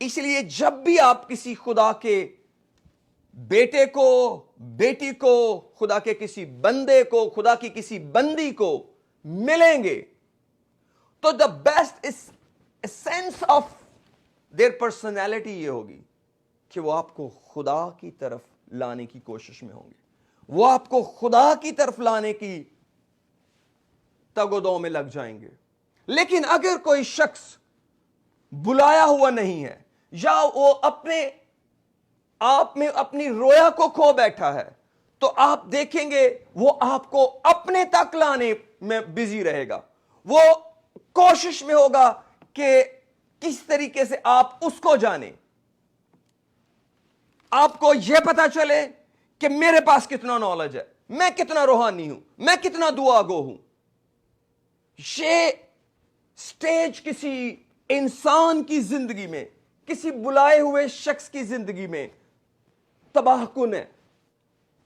اس لیے جب بھی آپ کسی خدا کے بیٹے کو, بیٹی کو, خدا کے کسی بندے کو, خدا کی کسی بندی کو ملیں گے, تو the best sense of their personality یہ ہوگی کہ وہ آپ کو خدا کی طرف لانے کی کوشش میں ہوں گے, وہ آپ کو خدا کی طرف لانے کی تگ و دو میں لگ جائیں گے. لیکن اگر کوئی شخص بلایا ہوا نہیں ہے, یا وہ اپنے آپ میں اپنی رویا کو کھو بیٹھا ہے, تو آپ دیکھیں گے وہ آپ کو اپنے تک لانے میں بزی رہے گا. وہ کوشش میں ہوگا کہ کس طریقے سے آپ اس کو جانیں, آپ کو یہ پتا چلے کہ میرے پاس کتنا نالج ہے, میں کتنا روحانی ہوں, میں کتنا دعا گو ہوں. یہ سٹیج کسی انسان کی زندگی میں, کسی بلائے ہوئے شخص کی زندگی میں تباہ کن ہے,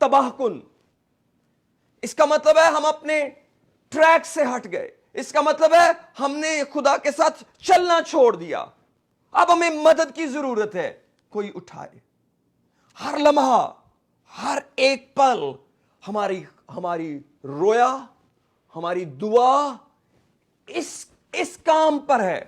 تباہ کن. اس کا مطلب ہے ہم اپنے ٹریک سے ہٹ گئے, اس کا مطلب ہے ہم نے خدا کے ساتھ چلنا چھوڑ دیا. اب ہمیں مدد کی ضرورت ہے, کوئی اٹھائے. ہر لمحہ, ہر ایک پل ہماری رویا, ہماری دعا اس کام پر ہے.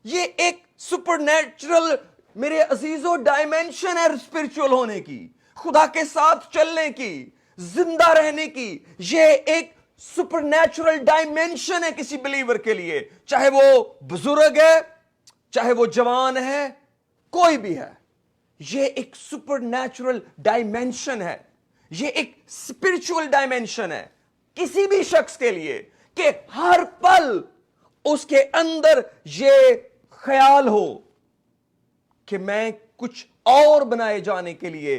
یہ ایک سپر نیچرل मेरे अजीजों, डायमेंशन है स्पिरिचुअल होने की, खुदा के साथ चलने की, जिंदा रहने की। ये एक सुपरनैचुरल डायमेंशन है किसी बिलीवर के लिए, चाहे वो बुजुर्ग है, चाहे वो जवान है, कोई भी है। ये एक सुपरनैचुरल डायमेंशन है, ये एक स्पिरिचुअल डायमेंशन है किसी भी शख्स के लिए, कि हर पल उसके अंदर ये ख्याल हो कि मैं कुछ और बनाए जाने के लिए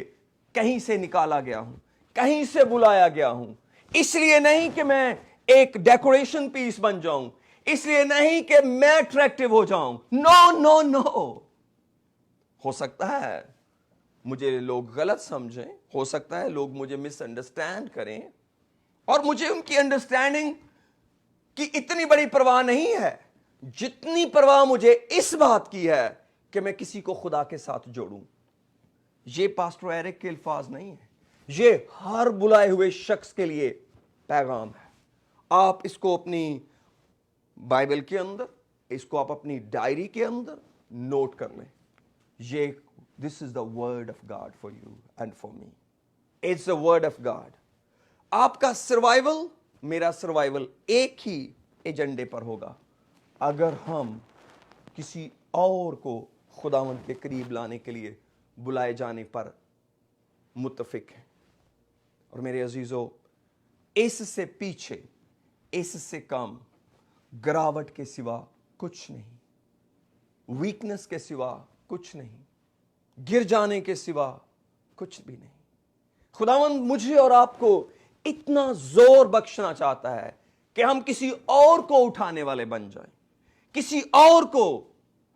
कहीं से निकाला गया हूं, कहीं से बुलाया गया हूं। इसलिए नहीं कि मैं एक डेकोरेशन पीस बन जाऊं, इसलिए नहीं कि मैं अट्रैक्टिव हो जाऊं। No no no. हो सकता है मुझे लोग गलत समझें, हो सकता है लोग मुझे मिसअंडरस्टैंड करें, और मुझे उनकी अंडरस्टैंडिंग की इतनी बड़ी परवाह नहीं है जितनी परवाह मुझे इस बात की है कि मैं किसी को खुदा के साथ जोड़ूं। ये पास्टर एरिक के अल्फाज नहीं है, ये हर बुलाए हुए शख्स के लिए पैगाम है। आप इसको अपनी बाइबल के अंदर, इसको आप अपनी डायरी के अंदर नोट कर लें। ये this is the word of God for you and for me. It's the word of God. आपका सर्वाइवल, मेरा सर्वाइवल एक ही एजेंडे पर होगा अगर हम किसी और को खुदावंद के करीब लाने के लिए बुलाए जाने पर मुत्तफिक हैं। और मेरे अजीजों, इससे पीछे, इससे कम गिरावट के सिवा कुछ नहीं, वीकनेस के सिवा कुछ नहीं, गिर जाने के सिवा कुछ भी नहीं। खुदावंद मुझे और आपको इतना जोर बख्शना चाहता है कि हम किसी और को उठाने वाले बन जाएं, किसी और को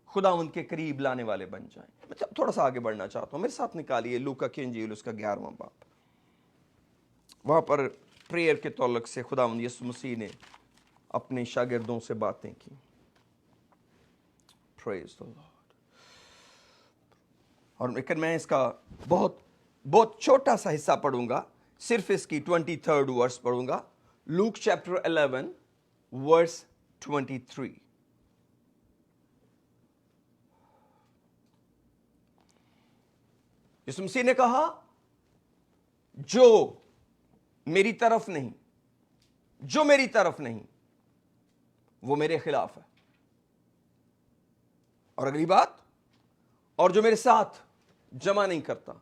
खुदावंद के करीब लाने वाले बन जाएं। मैं थोड़ा सा आगे बढ़ना चाहता हूं, मेरे साथ निकालिए लूका की इंजील उसका 11वां बाब। वहां पर प्रेयर के तौलक से खुदावंद यीशु मसीह ने अपने शागिर्दों से बातें की। Praise the Lord. और लेकिन मैं इसका बहुत छोटा सा हिस्सा पढ़ूंगा, सिर्फ इसकी 23rd वर्स पढ़ूंगा। Luke chapter 11 verse 23। Yeshu Masih ने कहा, जो मेरी तरफ नहीं, जो मेरी तरफ नहीं वो मेरे खिलाफ है। और अगली बात, और जो मेरे साथ जमा नहीं करता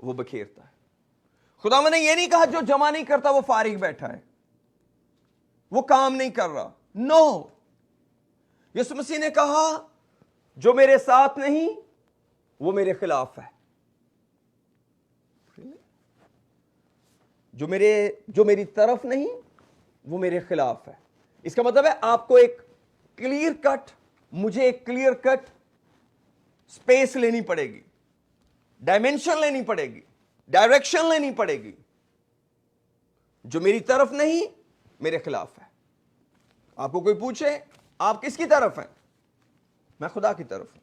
वो बखेरता है। खुदा ने यह नहीं कहा जो जमा नहीं करता वो फारिग बैठा है, वो काम नहीं कर रहा। नो, यीशु मसीह ने कहा जो मेरे साथ नहीं वो मेरे खिलाफ है। जो मेरी तरफ नहीं वो मेरे खिलाफ है। इसका मतलब है आपको एक क्लियर कट, मुझे एक क्लियर कट स्पेस लेनी पड़ेगी, डायमेंशन लेनी पड़ेगी, डायरेक्शन लेनी पड़ेगी। जो मेरी तरफ नहीं मेरे खिलाफ है। आपको कोई पूछे आप किसकी तरफ हैं, मैं खुदा की तरफ हूं,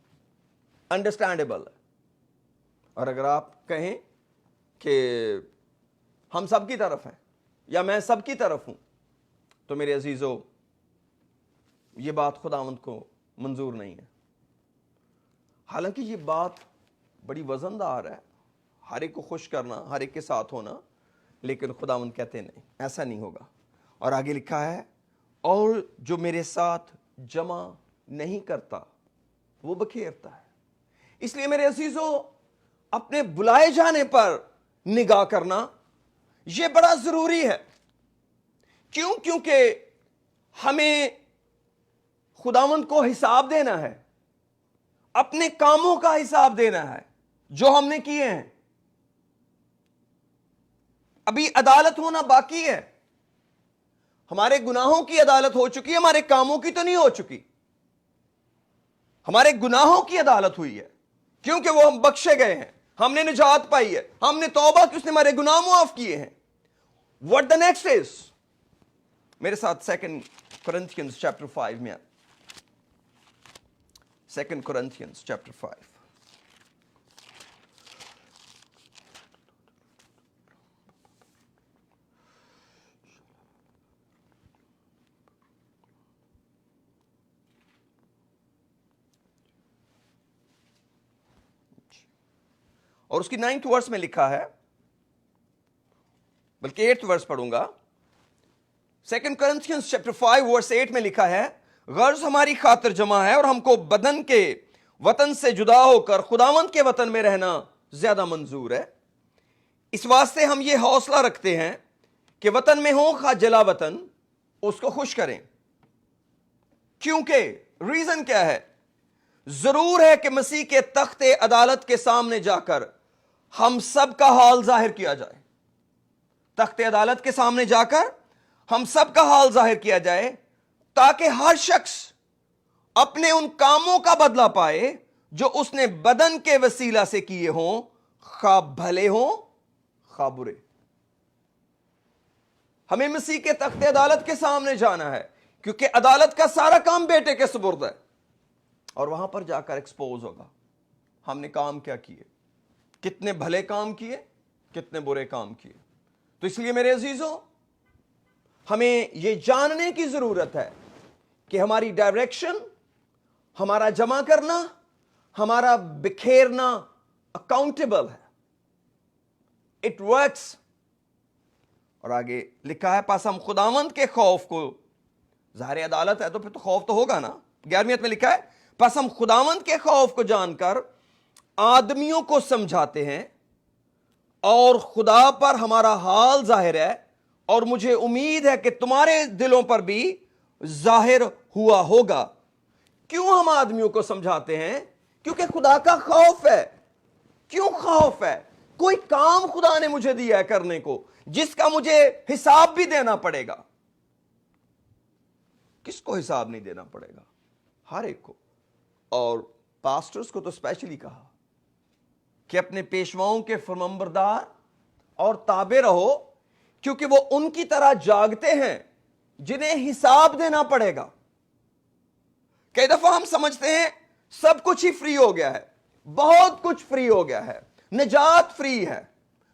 अंडरस्टैंडेबल है। और अगर आप कहें कि हम सब की तरफ हैं या मैं सब की तरफ हूं, तो मेरे अजीजों ये बात खुदावंद को मंजूर नहीं है। हालांकि ये बात बड़ी वजनदार है, हर एक को खुश करना, हर एक के साथ होना, लेकिन खुदावंद कहते नहीं, ऐसा नहीं होगा। और आगे लिखा है, और जो मेरे साथ जमा नहीं करता वो बखेरता है। इसलिए मेरे अजीजों, अपने बुलाए जाने पर निगाह करना यह बड़ा जरूरी है। क्यों? क्योंकि हमें खुदावंद को हिसाब देना है, अपने कामों का हिसाब देना है जो हमने किए हैं। अभी अदालत होना बाकी है। हमारे गुनाहों की अदालत हो चुकी है, हमारे कामों की तो नहीं हो चुकी। हमारे गुनाहों की अदालत हुई है क्योंकि वो हम बख्शे गए हैं, हमने निजात पाई है, हमने तौबा की, उसने हमारे गुनाह माफ किए हैं। व्हाट द नेक्स्ट इज, मेरे साथ 2 Corinthians chapter 5 में, 2 Corinthians chapter 5। और उसकी 9th वर्स में लिखा है, बल्कि 8th वर्स पढ़ूंगा। 2 Corinthians chapter 5 verse 8 में लिखा है, गर्ज हमारी खातिर जमा है और हमको बदन के वतन से जुदा होकर खुदावंद के वतन में रहना ज्यादा मंजूर है। इस वास्ते हम ये हौसला रखते हैं कि वतन में हो खा जला वतन, उसको खुश करें। क्योंकि रीजन क्या है? जरूर है कि मसीह के तख्ते अदालत के सामने जाकर हम सब का हाल जाहिर किया जाए। तख्ते अदालत के सामने जाकर हम सब का हाल जाहिर किया जाए, ताकि हर शख्स अपने उन कामों का बदला पाए जो उसने बदन के वसीला से किए हों, खा भले हों खा बुरे। हमें मसीह के तख्ते अदालत के सामने जाना है, क्योंकि अदालत का सारा काम बेटे के सुपुर्द है, और वहां पर जाकर एक्सपोज होगा हमने काम क्या किए, कितने भले काम किए, कितने बुरे काम किए। तो इसलिए मेरे अजीजों, हमें यह जानने की जरूरत है कि हमारी डायरेक्शन, हमारा जमा करना, हमारा बिखेरना अकाउंटेबल है। It works. और आगे लिखा है, पास हम खुदावंद के खौफ को, ज़ाहिर अदालत है तो फिर तो खौफ तो होगा ना। 11वीं में लिखा है, पास हम खुदावंद के खौफ को जानकर आदमियों को समझाते हैं, और खुदा पर हमारा हाल जाहिर है, और मुझे उम्मीद है कि तुम्हारे दिलों पर भी जाहिर हुआ होगा। क्यों हम आदमियों को समझाते हैं? क्योंकि खुदा का खौफ है। क्यों खौफ है? कोई काम खुदा ने मुझे दिया है करने को, जिसका मुझे हिसाब भी देना पड़ेगा। किसको हिसाब नहीं देना पड़ेगा? हर एक को। और पास्टर्स को तो स्पेशली कहा कि अपने पेशवाओं के फरमाबरदार और ताबे रहो, क्योंकि वो उनकी तरह जागते हैं जिन्हें हिसाब देना पड़ेगा। कई दफा हम समझते हैं सब कुछ ही फ्री हो गया है, बहुत कुछ फ्री हो गया है, निजात फ्री है,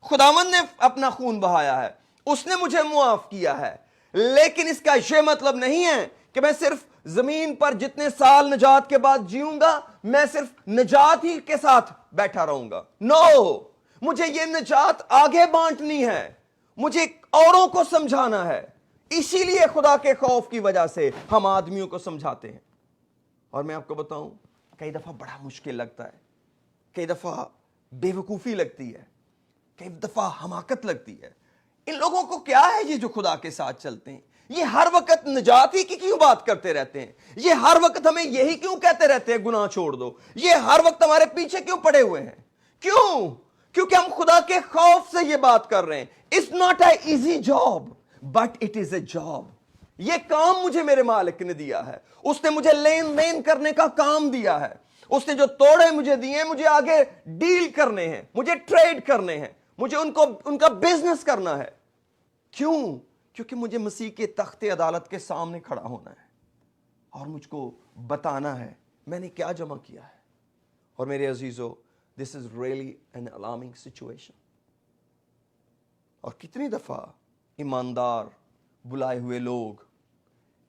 खुदावंद ने अपना खून बहाया है, उसने मुझे मुआफ किया है। लेकिन इसका यह मतलब नहीं है कि मैं सिर्फ जमीन पर जितने साल निजात के बाद जीऊंगा, मैं सिर्फ निजात ही के साथ बैठा रहूंगा। नो, मुझे ये निजात आगे बांटनी है, मुझे औरों को समझाना है। इसीलिए खुदा के खौफ की वजह से हम आदमियों को समझाते हैं। और मैं आपको बताऊं, कई दफा बड़ा मुश्किल लगता है, कई दफा बेवकूफी लगती है, कई दफा हमाकत लगती है। इन लोगों को क्या है ये जो खुदा के साथ चलते हैं? ये हर वक्त निजात ही की क्यों बात करते रहते हैं? ये हर वक्त हमें यही क्यों कहते रहते हैं गुनाह छोड़ दो? ये हर वक्त हमारे पीछे क्यों पड़े हुए हैं? क्यों? क्योंकि हम खुदा के खौफ से ये बात कर रहे हैं। It's not a easy job, but it is a job. ये काम मुझे मेरे मालिक ने दिया है, उसने मुझे लेन देन करने का काम दिया है, उसने जो तोड़े मुझे दिए हैं, मुझे आगे डील करने हैं, मुझे ट्रेड करने हैं, मुझे उनका बिजनेस करना है। क्यों? क्योंकि मुझे मसीह के तख्ते अदालत के सामने खड़ा होना है और मुझको बताना है मैंने क्या जमा किया है। और मेरे अजीजों, this is really an alarming situation. और कितनी दफा ईमानदार बुलाए हुए लोग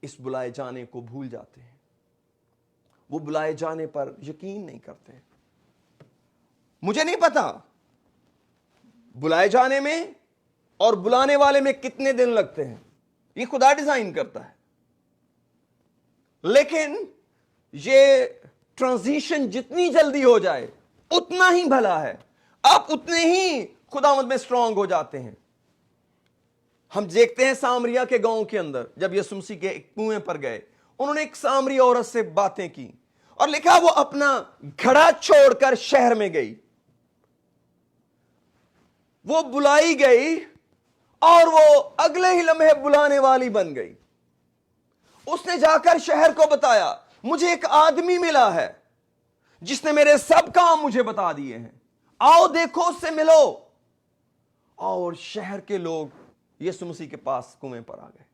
इस बुलाए जाने को भूल जाते हैं, वो बुलाए जाने पर यकीन नहीं करते। मुझे नहीं पता बुलाए जाने में और बुलाने वाले में कितने दिन लगते हैं, ये खुदा डिजाइन करता है। लेकिन ये ट्रांजिशन जितनी जल्दी हो जाए उतना ही भला है, आप उतने ही खुदावंद में स्ट्रांग हो जाते हैं। हम देखते हैं सामरिया के गांव के अंदर, जब यीशु मसीह के एक कुएं पर गए, उन्होंने एक सामरी औरत से बातें की और लिखा वो अपना घड़ा छोड़कर शहर में गई। वो बुलाई गई और वो अगले ही लम्हे बुलाने वाली बन गई। उसने जाकर शहर को बताया, मुझे एक आदमी मिला है जिसने मेरे सब काम मुझे बता दिए हैं, आओ देखो उससे मिलो। और शहर के लोग यीशु मसीह के पास कुएं पर आ गए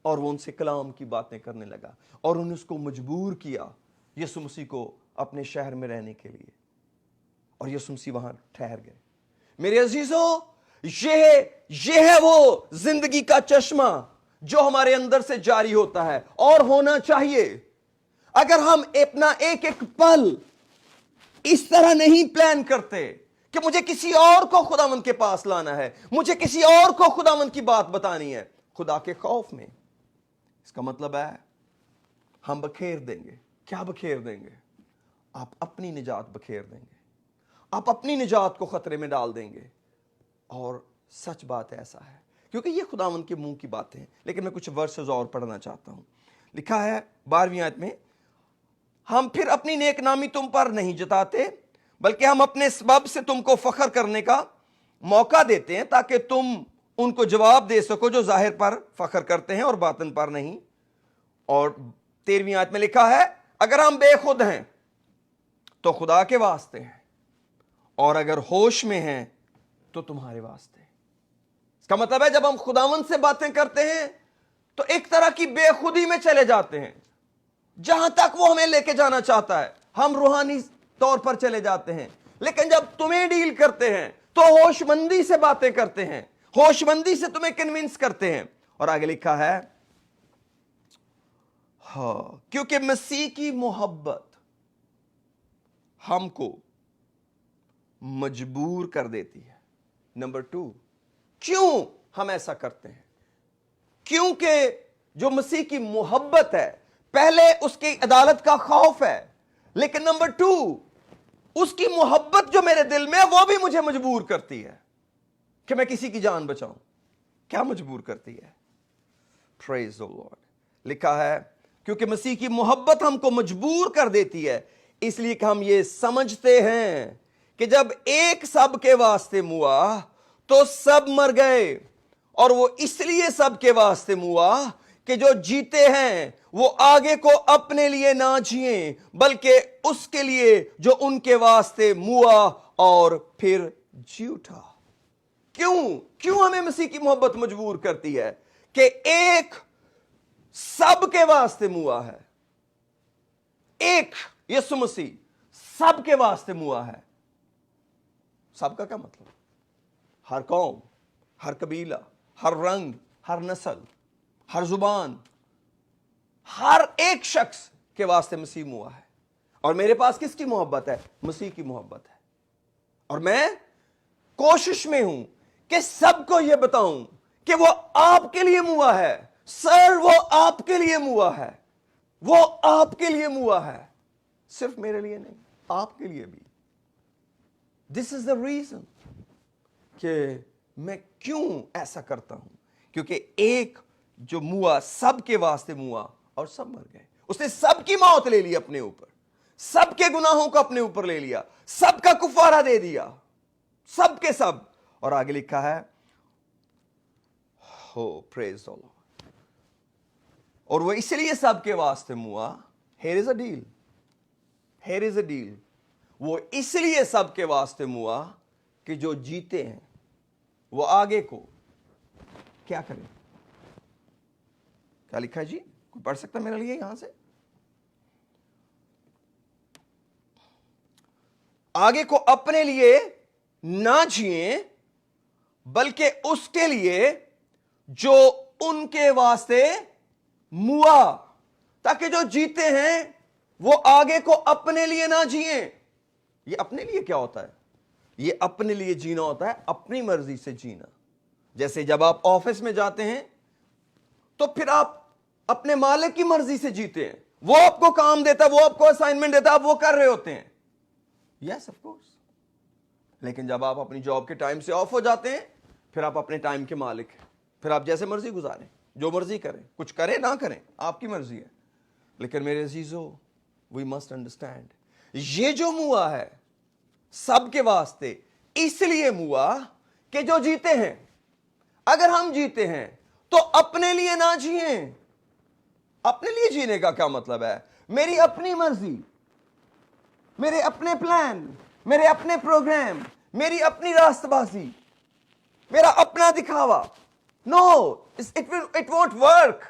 और वो उनसे कलाम की बातें करने लगा और उन्होंने उसको मजबूर किया यीशु मसीह को अपने शहर में रहने के लिए, और यीशु मसीह वहां ठहर गए। मेरे अजीजों, ये है वो जिंदगी का चश्मा जो हमारे अंदर से जारी होता है और होना चाहिए। अगर हम अपना एक एक पल इस तरह नहीं प्लान करते کہ مجھے کسی اور کو خداوند کے پاس لانا ہے, مجھے کسی اور کو خداوند کی بات بتانی ہے خدا کے خوف میں. اس کا مطلب ہے ہم بکھیر دیں گے. کیا بکھیر دیں گے؟ آپ اپنی نجات بکھیر دیں گے, آپ اپنی نجات کو خطرے میں ڈال دیں گے. اور سچ بات ایسا ہے, کیونکہ یہ خداوند کے منہ کی باتیں ہیں. لیکن میں کچھ ورسز اور پڑھنا چاہتا ہوں. لکھا ہے 12ویں آیت میں, ہم پھر اپنی نیک نامی تم پر نہیں جتاتے, بلکہ ہم اپنے سبب سے تم کو فخر کرنے کا موقع دیتے ہیں, تاکہ تم ان کو جواب دے سکو جو ظاہر پر فخر کرتے ہیں اور باطن پر نہیں. اور 13ویں آیت میں لکھا ہے, اگر ہم بے خود ہیں تو خدا کے واسطے ہیں, اور اگر ہوش میں ہیں تو تمہارے واسطے. اس کا مطلب ہے جب ہم خداوند سے باتیں کرتے ہیں تو ایک طرح کی بے خودی میں چلے جاتے ہیں. جہاں تک وہ ہمیں لے کے جانا چاہتا ہے ہم روحانی طور پر چلے جاتے ہیں. لیکن جب تمہیں ڈیل کرتے ہیں تو ہوش مندی سے باتیں کرتے ہیں, ہوش مندی سے تمہیں کنونس کرتے ہیں. اور آگے لکھا ہے, ہاں کیونکہ مسیح کی محبت ہم کو مجبور کر دیتی ہے. نمبر 2, کیوں ہم ایسا کرتے ہیں؟ کیونکہ جو مسیح کی محبت ہے, پہلے اس کی عدالت کا خوف ہے, لیکن نمبر 2 اس کی محبت جو میرے دل میں ہے وہ بھی مجھے مجبور کرتی ہے کہ میں کسی کی جان بچاؤں. کیا مجبور کرتی ہے؟ پریز دی لارڈ. لکھا ہے کیونکہ مسیح کی محبت ہم کو مجبور کر دیتی ہے, اس لیے کہ ہم یہ سمجھتے ہیں کہ جب ایک سب کے واسطے موا تو سب مر گئے, اور وہ اس لیے سب کے واسطے موا کہ جو جیتے ہیں وہ آگے کو اپنے لیے نہ جئیں بلکہ اس کے لیے جو ان کے واسطے موا اور پھر جی اٹھا. کیوں ہمیں مسیح کی محبت مجبور کرتی ہے؟ کہ ایک سب کے واسطے موا ہے, ایک یسوع مسیح سب کے واسطے موا ہے. سب کا کیا مطلب؟ ہر قوم, ہر قبیلہ, ہر رنگ, ہر نسل, ہر زبان, ہر ایک شخص کے واسطے مسیح موا ہے. اور میرے پاس کس کی محبت ہے؟ مسیح کی محبت ہے. اور میں کوشش میں ہوں کہ سب کو یہ بتاؤں کہ وہ آپ کے لیے موا ہے. سر وہ آپ کے لیے موا ہے, وہ آپ کے لیے موا ہے, صرف میرے لیے نہیں, آپ کے لیے بھی. دس از دا ریزن کہ میں کیوں ایسا کرتا ہوں, کیونکہ ایک جو موا سب کے واسطے موا اور سب مر گئے. اس نے سب کی موت لے لی اپنے اوپر, سب کے گناہوں کو اپنے اوپر لے لیا, سب کا کفارہ دے دیا, سب کے سب. اور آگے لکھا ہے ہو پریز دی لارڈ, اور وہ اس لیے سب کے واسطے موا. Here is a deal, here is a deal. وہ اس لیے سب کے واسطے موا کہ جو جیتے ہیں وہ آگے کو کیا کریں. کیا لکھا ہے جی؟ کوئی پڑھ سکتا میرے لیے یہاں سے؟ آگے کو اپنے لیے نہ جیئیں بلکہ اس کے لیے جو ان کے واسطے موا, تاکہ جو جیتے ہیں وہ آگے کو اپنے لیے نہ جیئیں. یہ اپنے لیے کیا ہوتا ہے؟ یہ اپنے لیے جینا ہوتا ہے اپنی مرضی سے جینا. جیسے جب آپ آفس میں جاتے ہیں تو پھر آپ اپنے مالک کی مرضی سے جیتے ہیں, وہ آپ کو کام دیتا ہے, وہ آپ کو اسائنمنٹ دیتا ہے, آپ وہ کر رہے ہوتے ہیں. Yes of course. لیکن جب آپ اپنی جاب کے ٹائم سے آف ہو جاتے ہیں پھر آپ اپنے ٹائم کے مالک ہیں, پھر آپ جیسے مرضی گزاریں, جو مرضی کریں, کچھ کریں نہ کریں, آپ کی مرضی ہے. لیکن میرے عزیزو, وی مسٹ انڈرسٹینڈ, یہ جو موا ہے سب کے واسطے اس لیے موا کہ جو جیتے ہیں. اگر ہم جیتے ہیں تو اپنے لیے نہ جیئیں. اپنے لیے جینے کا کیا مطلب ہے؟ میری اپنی مرضی, میرے اپنے پلان, میرے اپنے پروگرام, میری اپنی راست بازی, میرا اپنا دکھاوا. نو, اٹ وونٹ ورک.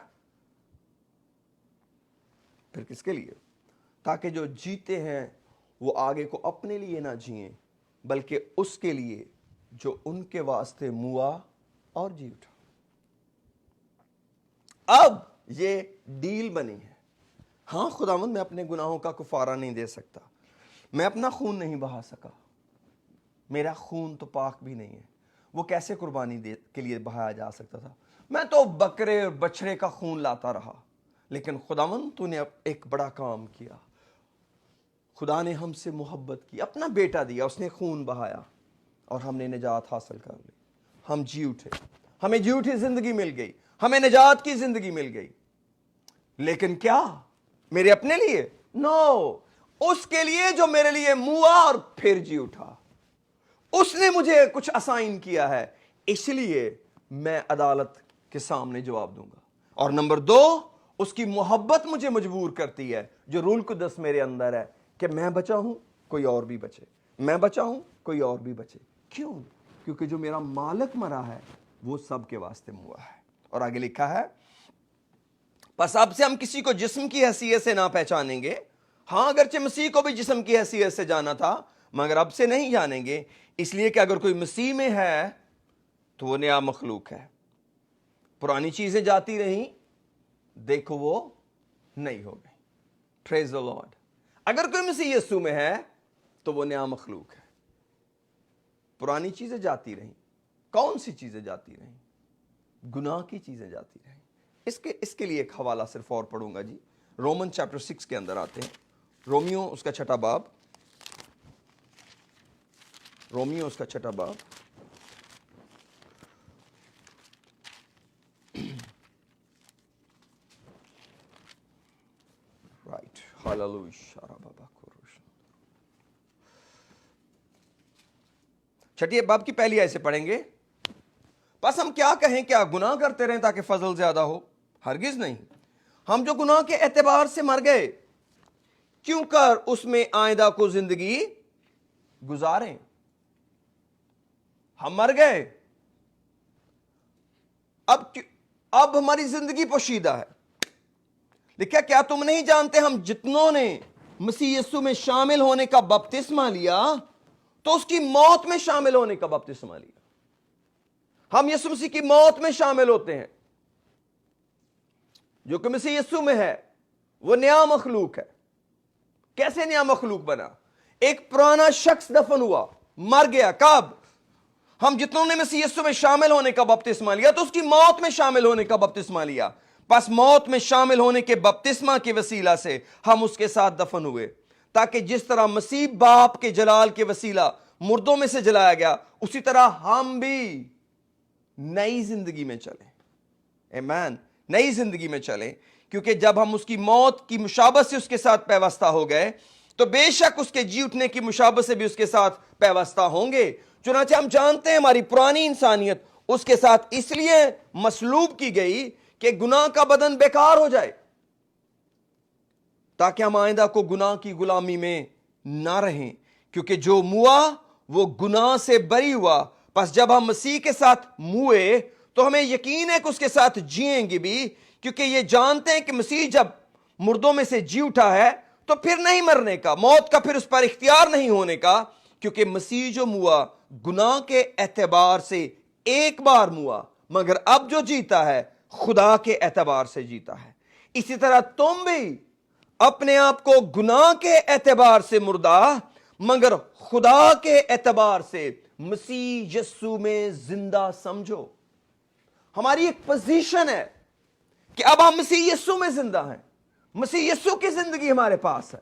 پھر کس کے لیے؟ تاکہ جو جیتے ہیں وہ آگے کو اپنے لیے نہ جیئیں بلکہ اس کے لیے جو ان کے واسطے موا اور جی اٹھا. اب یہ ڈیل بنی ہے. ہاں خداوند, میں اپنے گناہوں کا کفارہ نہیں دے سکتا, میں اپنا خون نہیں بہا سکا, میرا خون تو پاک بھی نہیں ہے، وہ کیسے قربانی کے لیے بہایا جا سکتا تھا؟ میں تو بکرے اور بچڑے کا خون لاتا رہا، لیکن خداوند تو نے ایک بڑا کام کیا، خدا نے ہم سے محبت کی، اپنا بیٹا دیا، اس نے خون بہایا اور ہم نے نجات حاصل کر لی، ہم جی اٹھے، ہمیں جی اٹھی زندگی مل گئی، ہمیں نجات کی زندگی مل گئی۔ لیکن کیا میرے اپنے لیے؟ نو، اس کے لیے جو میرے لیے موا اور پھر جی اٹھا، اس نے مجھے کچھ اسائن کیا ہے، اس لیے میں عدالت کے سامنے جواب دوں گا۔ اور نمبر 2، اس کی محبت مجھے مجبور کرتی ہے، جو روح القدس میرے اندر ہے، کہ میں بچا ہوں کوئی اور بھی بچے، میں بچا ہوں کوئی اور بھی بچے۔ کیوں؟ کیونکہ جو میرا مالک مرا ہے وہ سب کے واسطے ہوا ہے۔ اور آگے لکھا ہے، پس اب سے ہم کسی کو جسم کی حیثیت سے نہ پہچانیں گے، ہاں اگرچہ مسیح کو بھی جسم کی حیثیت سے جانا تھا، مگر اب سے نہیں جانیں گے، اس لیے کہ اگر کوئی مسیح میں ہے تو وہ نیا مخلوق ہے، پرانی چیزیں جاتی رہیں، دیکھو وہ نہیں ہو گئی۔ پریز دی لارڈ۔ اگر کوئی مسیح یسوع میں ہے تو وہ نیا مخلوق ہے، پرانی چیزیں جاتی رہیں۔ کون سی چیزیں جاتی رہیں؟ گناہ کی چیزیں جاتی رہیں۔ اس کے لیے ایک حوالہ صرف اور پڑھوں گا جی، رومن چیپٹر 6 کے اندر آتے ہیں، رومیو اس کا 6 باب، رومیو اس کا 6 باب، رائٹ، ہاللویہ، 6 باب کی پہلی آیت سے پڑھیں گے۔ بس ہم کیا کہیں، کیا گناہ کرتے رہیں تاکہ فضل زیادہ ہو؟ ہرگز نہیں، ہم جو گناہ کے اعتبار سے مر گئے، کیوں کر اس میں آئندہ کو زندگی گزاریں۔ ہم مر گئے، اب ہماری زندگی پوشیدہ ہے۔ لکھا، کیا تم نہیں جانتے ہم جتنوں نے مسیح یسوع میں شامل ہونے کا بپتسمہ لیا تو اس کی موت میں شامل ہونے کا بپتسمہ لیا۔ ہم یسوع مسیح کی موت میں شامل ہوتے ہیں۔ جو کہ مسیح یسوع میں ہے وہ نیا مخلوق ہے۔ کیسے نیا مخلوق بنا؟ ایک پرانا شخص دفن ہوا، مر گیا۔ کب؟ ہم جتنوں نے مسیح یسوع میں شامل ہونے کا بپتسمہ لیا تو اس کی موت میں شامل ہونے کا بپتسمہ لیا۔ پس موت میں شامل ہونے کے بپتسمہ کے وسیلہ سے ہم اس کے ساتھ دفن ہوئے، تاکہ جس طرح مسیح باپ کے جلال کے وسیلہ مردوں میں سے جلایا گیا، اسی طرح ہم بھی نئی زندگی میں چلیں۔ آمین، نئی زندگی میں چلیں، کیونکہ جب ہم اس کی موت کی مشابہت سے اس کے ساتھ پیوستہ ہو گئے تو بے شک اس کے جی اٹھنے کی مشابہت سے بھی اس کے ساتھ پیوستہ ہوں گے۔ چنانچہ ہم جانتے ہیں ہماری پرانی انسانیت اس کے ساتھ اس لیے مصلوب کی گئی کہ گناہ کا بدن بیکار ہو جائے، تاکہ ہم آئندہ کو گناہ کی غلامی میں نہ رہیں، کیونکہ جو موا وہ گناہ سے بری ہوا۔ پس جب ہم مسیح کے ساتھ موئے تو ہمیں یقین ہے کہ اس کے ساتھ جیئیں گے بھی، کیونکہ یہ جانتے ہیں کہ مسیح جب مردوں میں سے جی اٹھا ہے تو پھر نہیں مرنے کا، موت کا پھر اس پر اختیار نہیں ہونے کا، کیونکہ مسیح جو موا گناہ کے اعتبار سے ایک بار موا، مگر اب جو جیتا ہے خدا کے اعتبار سے جیتا ہے۔ اسی طرح تم بھی اپنے آپ کو گناہ کے اعتبار سے مردہ مگر خدا کے اعتبار سے مسیح یسوع میں زندہ سمجھو۔ ہماری ایک پوزیشن ہے کہ اب ہم مسیح یسوع میں زندہ ہیں، مسیح یسوع کی زندگی ہمارے پاس ہے۔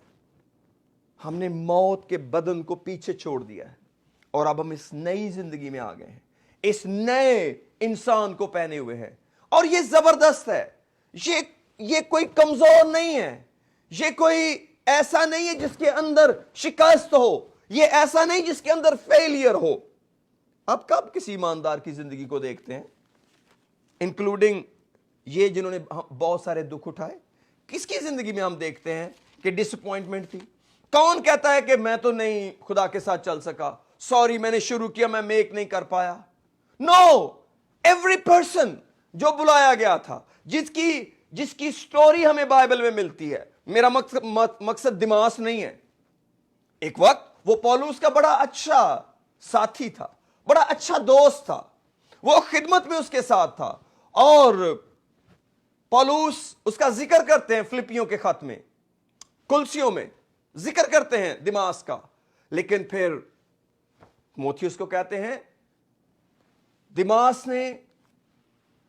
ہم نے موت کے بدن کو پیچھے چھوڑ دیا ہے اور اب ہم اس نئی زندگی میں آ گئے ہیں، اس نئے انسان کو پہنے ہوئے ہیں۔ اور یہ زبردست ہے، یہ کوئی کمزور نہیں ہے، یہ کوئی ایسا نہیں ہے جس کے اندر شکست ہو، یہ ایسا نہیں جس کے اندر فیلئر ہو۔ اب کب کسی ایماندار کی زندگی کو دیکھتے ہیں، انکلوڈنگ یہ جنہوں نے بہت سارے دکھ اٹھائے، کس کی زندگی میں ہم دیکھتے ہیں کہ ڈس اپوائنٹمنٹ تھی؟ کون کہتا ہے کہ میں تو نہیں خدا کے ساتھ چل سکا، سوری میں نے شروع کیا میں میک نہیں کر پایا؟ نو، ایوری پرسن جو بلایا گیا تھا، جس کی سٹوری ہمیں بائبل میں ملتی ہے، میرا مقصد دماس نہیں ہے۔ ایک وقت وہ پولس کا بڑا اچھا ساتھی تھا، بڑا اچھا دوست تھا، وہ خدمت میں اس کے ساتھ تھا، اور پولس اس کا ذکر کرتے ہیں فلپیوں کے خط میں، کلسیوں میں ذکر کرتے ہیں دماس کا، لیکن پھر तीमुथियुस को कहते हैं दिमास ने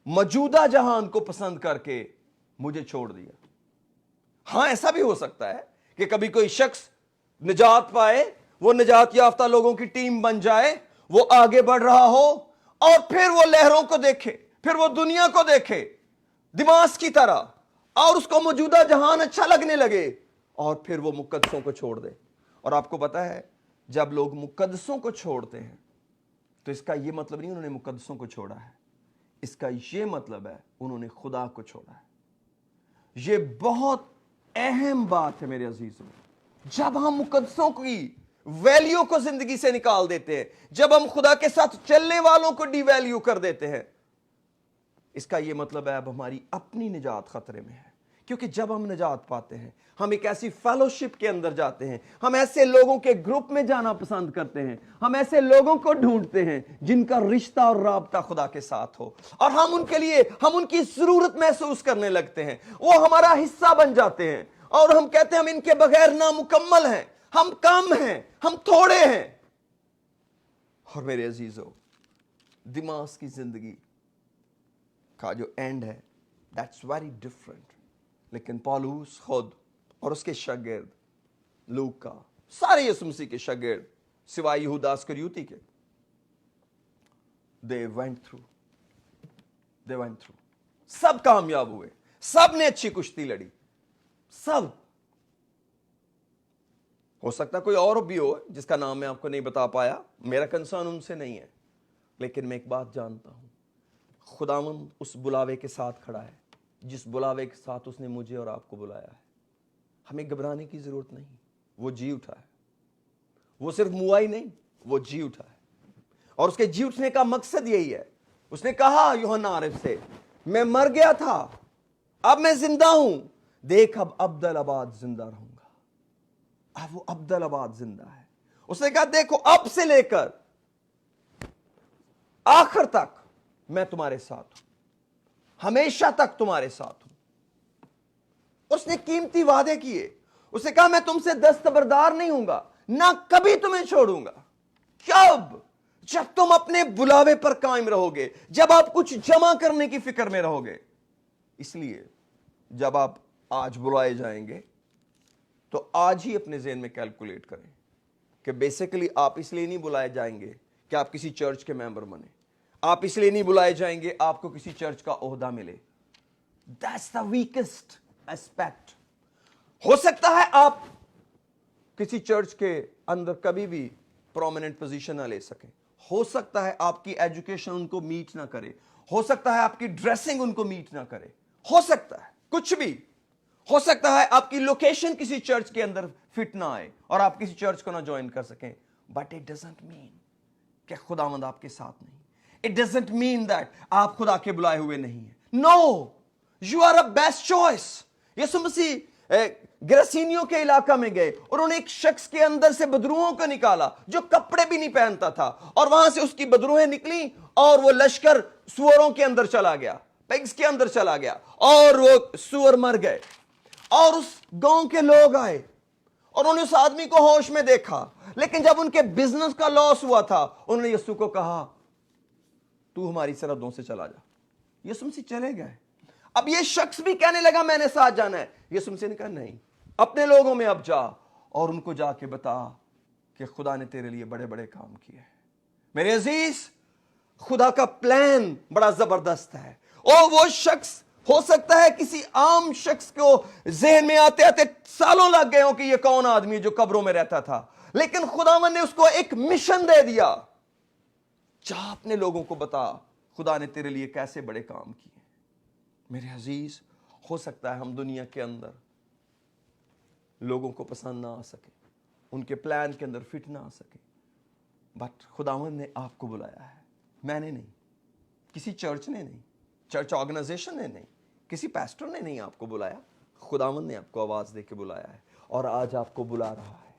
मौजूदा जहान को पसंद करके मुझे छोड़ दिया। हां, ऐसा भी हो सकता है कि कभी कोई शख्स निजात पाए, वो निजात याफ्ता लोगों की टीम बन जाए, वो आगे बढ़ रहा हो और फिर वो लहरों को देखे, फिर वो दुनिया को देखे दिमास की तरह, और उसको मौजूदा जहान अच्छा लगने लगे और फिर वो मुकद्दसों को छोड़ दे। और आपको पता है, जब लोग मुकद्दसों को छोड़ते हैं तो इसका यह मतलब नहीं उन्होंने मुकद्दसों को छोड़ा है, इसका यह मतलब है उन्होंने खुदा को छोड़ा है। यह बहुत अहम बात है मेरे अजीजों। जब हम मुकद्दसों की वैल्यू को जिंदगी से निकाल देते हैं, जब हम खुदा के साथ चलने वालों को डिवैल्यू कर देते हैं, इसका यह मतलब है अब हमारी अपनी निजात खतरे में है। क्योंकि जब हम निजात पाते हैं, हम एक ऐसी फेलोशिप के अंदर जाते हैं, हम ऐसे लोगों के ग्रुप में जाना पसंद करते हैं, हम ऐसे लोगों को ढूंढते हैं जिनका रिश्ता और राबता खुदा के साथ हो, और हम उनके लिए हम उनकी जरूरत महसूस करने लगते हैं, वो हमारा हिस्सा बन जाते हैं, और हम कहते हैं हम इनके बगैर नामुकम्मल हैं, हम कम हैं, हम थोड़े हैं। और मेरे अजीजों, दिमास की जिंदगी का जो एंड है, दैट्स वेरी डिफरेंट। लेकिन पौलुस खुद और उसके शागिर्द लूका, सारे यीशु मसीह के शागिर्द सिवाय यहूदा इस्करियोती के, they went through, सब कामयाब हुए, सब ने अच्छी कुश्ती लड़ी, सब। हो सकता कोई और भी हो जिसका नाम मैं आपको नहीं बता पाया, मेरा कंसर्न उनसे नहीं है, लेकिन मैं एक बात जानता हूं, खुदावंद उस बुलावे के साथ खड़ा है जिस बुलावे के साथ उसने मुझे और आपको बुलाया है। हमें घबराने की जरूरत नहीं, वो जी उठा है। वो सिर्फ मुआ ही नहीं, वो जी उठा है, और उसके जी उठने का मकसद यही है। उसने कहा यूहन्ना आरिफ से, मैं मर गया था, अब मैं जिंदा हूं, देख अब अब्दुल-आबाद जिंदा रहूंगा। अब वो अब्दुल-आबाद जिंदा है। उसने कहा देखो, अब से लेकर आखिर तक मैं तुम्हारे साथ हूं, हमेशा तक तुम्हारे साथ हूं। उसने कीमती वादे किए। उसने कहा मैं तुमसे दस्तबरदार नहीं होऊंगा, ना कभी तुम्हें छोड़ूंगा। कब? जब तुम अपने बुलावे पर कायम रहोगे, जब आप कुछ जमा करने की फिक्र में रहोगे। इसलिए जब आप आज बुलाए जाएंगे तो आज ही अपने ज़हन में कैलकुलेट करें कि बेसिकली आप इसलिए नहीं बुलाए जाएंगे कि आप किसी चर्च के मेंबर बने, आप इसलिए नहीं बुलाए जाएंगे आपको किसी चर्च का ओहदा मिले। That's the weakest aspect. हो सकता है आप किसी चर्च के अंदर कभी भी प्रोमिनेंट पोजीशन ना ले सके, हो सकता है आपकी एजुकेशन उनको मीट ना करे, हो सकता है आपकी ड्रेसिंग उनको मीट ना करे, हो सकता है कुछ भी, हो सकता है आपकी लोकेशन किसी चर्च के अंदर फिट ना आए और आप किसी चर्च को ना ज्वाइन कर सकें। बट इट डजंट मीन कि खुदावंद आपके साथ नहीं। इट डजंट मीन दैट आप खुदा के बुलाए हुए नहीं हैं। No, you are a best choice. यीशु मसीह गिरसीनियों के इलाका में गए और उन्होंने एक शख्स के अंदर से बदरूहों को निकाला जो कपड़े भी नहीं पहनता था, और वहां से उसकी बदरूहें निकली और वो लश्कर सुअरों के अंदर चला गया, पिग्स के अंदर चला गया, और वो सुअर मर गए। और उस गांव के लोग आए और उन्होंने उस आदमी को होश में देखा, लेकिन जब उनके बिजनेस का लॉस हुआ था उन्होंने यीशु को कहा तू हमारी सरहदों से चला जा। यीशु मसीह चले गए। अब ये शख्स भी कहने लगा मैंने साथ जाना है। यीशु मसीह ने कहा नहीं, अपने लोगों में अब जा और उनको जाके बता कि खुदा ने तेरे लिए बड़े बड़े काम किए। मेरे अजीज, खुदा का प्लान बड़ा जबरदस्त है। और वो शख्स, हो सकता है किसी आम शख्स को जहन में आते आते सालों लग गए हो कि ये कौन आदमी है जो कब्रों में रहता था, लेकिन खुदावन ने उसको एक मिशन दे दिया, जा अपने लोगों को बता खुदा ने तेरे लिए कैसे बड़े काम किए। मेरे अजीज, हो सकता है हम दुनिया के अंदर लोगों को पसंद ना आ सके, उनके प्लान के अंदर फिट ना आ सके, बट खुदावन ने आपको बुलाया है। मैंने नहीं, किसी चर्च ने नहीं, चर्च ऑर्गेनाइजेशन ने नहीं, किसी पास्टर ने नहीं आपको बुलाया, खुदावन ने आपको आवाज देके बुलाया है और आज आपको बुला रहा है।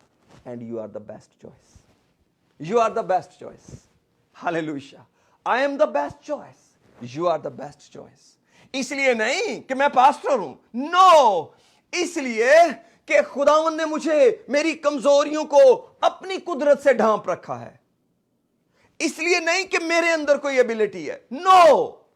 And you are the best choice, you are the best choice. Hallelujah, I am the best choice, you are the best choice. इसलिए नहीं कि मैं पास्टर हूं, नो, इसलिए कि खुदावन ने मुझे मेरी कमजोरियों को अपनी कुदरत से ढांप रखा है। इसलिए नहीं कि मेरे अंदर कोई एबिलिटी है, नो,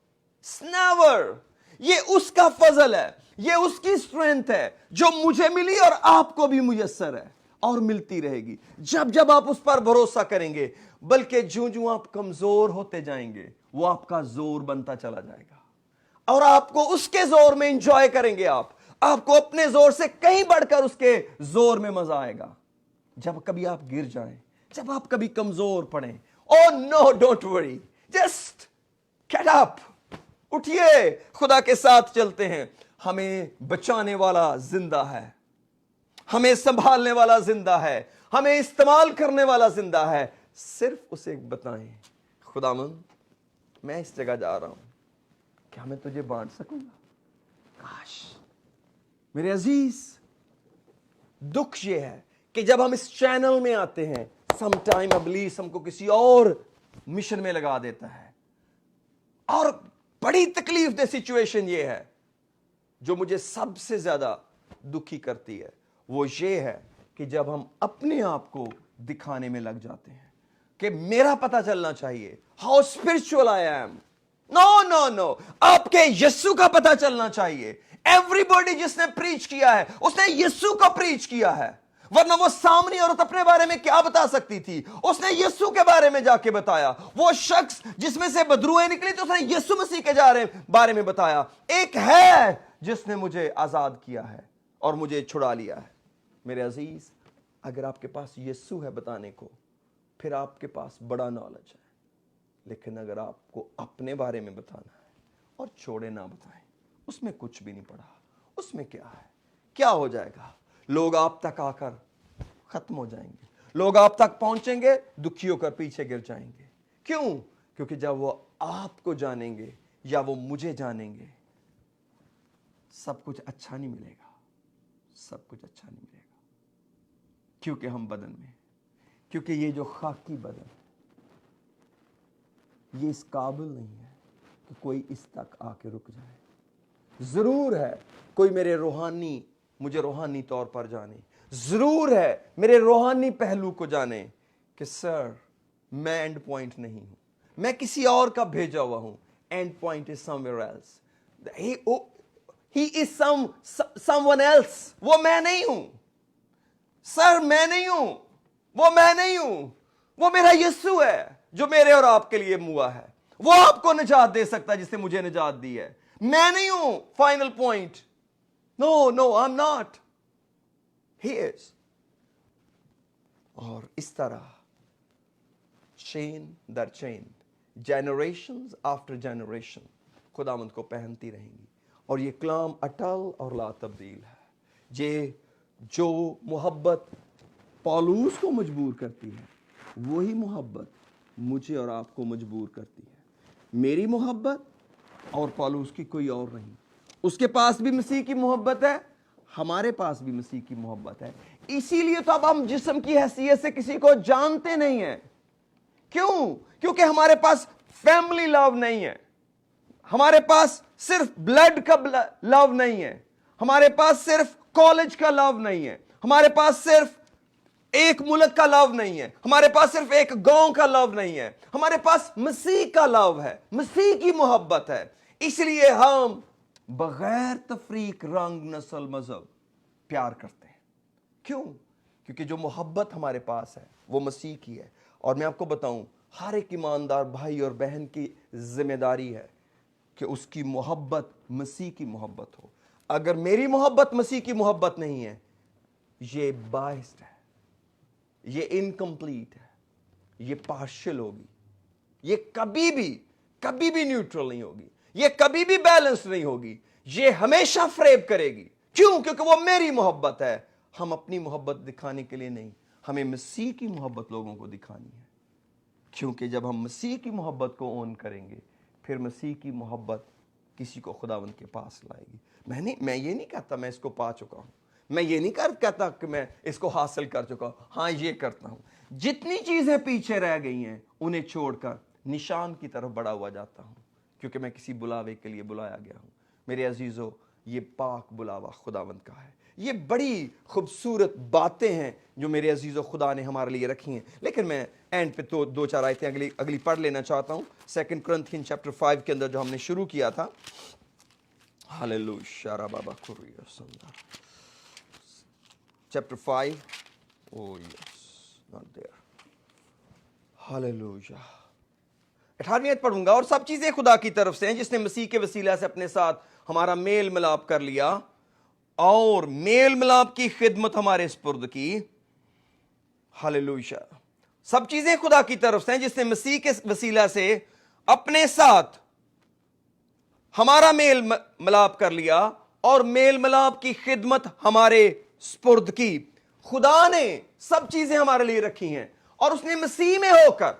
नेवर। ये उसका फजल है, ये उसकी स्ट्रेंथ है जो मुझे मिली और आपको भी मुयस्सर है और मिलती रहेगी जब जब आप उस पर भरोसा करेंगे। बल्कि ज्यों ज्यों आप कमजोर होते जाएंगे वो आपका जोर बनता चला जाएगा और आपको उसके जोर में एंजॉय करेंगे। आपको अपने जोर से कहीं बढ़कर उसके जोर में मजा आएगा। जब कभी आप गिर जाएं, जब आप कभी कमजोर पड़े, oh no, don't worry, just get up, उठिए, खुदा के साथ चलते हैं। हमें बचाने वाला जिंदा है, हमें संभालने वाला जिंदा है, हमें इस्तेमाल करने वाला जिंदा है। सिर्फ उसे बताएं, खुदावंद मैं इस जगह जा रहा हूं, क्या मैं तुझे बांट सकूंगा? काश। मेरे अजीज, दुख ये है कि जब हम इस चैनल में आते हैं, समटाइम इब्लीस हमको किसी और मिशन में लगा देता है। और बड़ी तकलीफ दे सिचुएशन ये है जो मुझे सबसे ज्यादा दुखी करती है, वो ये है कि जब हम अपने आप को दिखाने में लग जाते हैं कि मेरा पता चलना चाहिए how spiritual I am. No no no, आपके यीशु का पता चलना चाहिए। एवरीबॉडी जिसने प्रीच किया है उसने यीशु का प्रीच किया है, वरना वो सामने औरत अपने बारे में क्या बता सकती थी? उसने यीशु के बारे में जाके बताया। वो शख्स जिसमें से बदरूहें निकली तो उसने यीशु मसीह के बारे में बताया। एक है जिसने मुझे आजाद किया है और मुझे छुड़ा लिया है। मेरे अजीज, अगर आपके पास यीशु है बताने को, फिर आपके पास बड़ा नॉलेज है। लेकिन अगर आपको अपने बारे में बताना है और छोड़े ना बताएं, उसमें कुछ भी नहीं पड़ा। उसमें क्या है? क्या हो जाएगा? लोग आप तक आकर खत्म हो जाएंगे, लोग आप तक पहुंचेंगे, दुखी होकर पीछे गिर जाएंगे। क्यों? क्योंकि जब वो आपको जानेंगे या वो मुझे जानेंगे, सब कुछ अच्छा नहीं मिलेगा, सब कुछ अच्छा नहीं मिलेगा। क्योंकि हम बदन में, क्योंकि ये जो खाकी बदन है ये इस काबिल नहीं है कि कोई इस तक आके रुक जाए। जरूर है कोई मुझे रूहानी तौर पर जाने, जरूर है मेरे रूहानी पहलू को जाने कि सर मैं एंड पॉइंट नहीं हूं, मैं किसी और का भेजा हुआ हूं। And point is somewhere else, he is someone else. वो मैं नहीं हूं सर, मैं नहीं हूं, वो मैं नहीं हूं, वो मेरा यीशु है जो मेरे और आपके लिए मुआ है। वो आपको निजात दे सकता है जिसने मुझे निजात दी है। मैं नहीं हूं final point. No no, I am not, he is. और इस तरह चेन दर चेन, जनरेशंस आफ्टर जनरेशन खुदावंद को पहनती रहेंगी। और ये कलाम अटल और ला तब्दील है। ये जो मोहब्बत पौलुस को मजबूर करती है, वही मोहब्बत मुझे और आपको मजबूर करती है। मेरी मोहब्बत और पौलुस की कोई और नहीं। उसके पास भी मसीह की मोहब्बत है, हमारे पास भी मसीह की मोहब्बत है। इसीलिए तो अब हम जिस्म की हैसियत से किसी को जानते नहीं हैं। क्यों? क्योंकि हमारे पास फैमिली लव नहीं है, हमारे पास सिर्फ ब्लड का लव नहीं है, हमारे पास सिर्फ कॉलेज का लव नहीं है, हमारे पास सिर्फ एक मुल्क का लव नहीं है, हमारे पास सिर्फ एक गांव का लव नहीं है, हमारे पास मसीह का लव है, मसीह की मोहब्बत है। इसलिए हम बगैर तफरीक, रंग, नस्ल, मजहब प्यार करते हैं। क्यों? क्योंकि जो मोहब्बत हमारे पास है वो मसीह की है। और मैं आपको बताऊं, हर एक ईमानदार भाई और बहन की जिम्मेदारी है कि उसकी मोहब्बत मसीह की मोहब्बत हो। अगर मेरी मोहब्बत मसीह की मोहब्बत नहीं है, ये बाइस्ड है, ये इनकम्प्लीट है, ये पार्शियल होगी, ये कभी भी न्यूट्रल नहीं होगी, ये कभी भी बैलेंस नहीं होगी, ये हमेशा फ्रेब करेगी। क्यों? क्योंकि वो मेरी मोहब्बत है। हम अपनी मोहब्बत दिखाने के लिए नहीं, हमें मसीह की मोहब्त लोगों को दिखानी है। क्योंकि जब हम मसीह की मोहब्बत को ओन करेंगे, फिर मसीह की मोहब्बत किसी को खुदावंद के पास लाएगी। मैं ये नहीं कहता मैं इसको पा चुका हूं, मैं ये नहीं कहता कि मैं इसको हासिल कर चुका हूं। हाँ, ये करता हूं। जितनी चीजें पीछे रह गई हैं उन्हें छोड़कर निशान की तरफ बढ़ा हुआ जाता हूं, क्योंकि मैं किसी बुलावे के लिए बुलाया गया हूं। मेरे अजीजों, ये पाक बुलावा खुदावंद का है। یہ بڑی خوبصورت باتیں ہیں جو میرے عزیز و خدا نے ہمارے لیے رکھی ہیں. لیکن میں اینڈ پہ تو 2-4 آیتیں اگلی پڑھ لینا چاہتا ہوں. 2 کرنتھین چیپٹر 5 کے اندر جو ہم نے شروع کیا تھا. ہاللویا بابا کوریا سندا chapter 5. Oh yes not there. Hallelujah. 18ویں آیت پڑھوں گا. اور سب چیزیں خدا کی طرف سے ہیں جس نے مسیح کے وسیلہ سے اپنے ساتھ ہمارا میل ملاپ کر لیا اور میل ملاپ کی خدمت ہمارے سپرد کی. ہاللویا. سب چیزیں خدا کی طرف سے ہیں جس نے مسیح کے وسیلہ سے اپنے ساتھ ہمارا میل ملاپ کر لیا اور میل ملاپ کی خدمت ہمارے سپرد کی. خدا نے سب چیزیں ہمارے لیے رکھی ہیں اور اس نے مسیح میں ہو کر,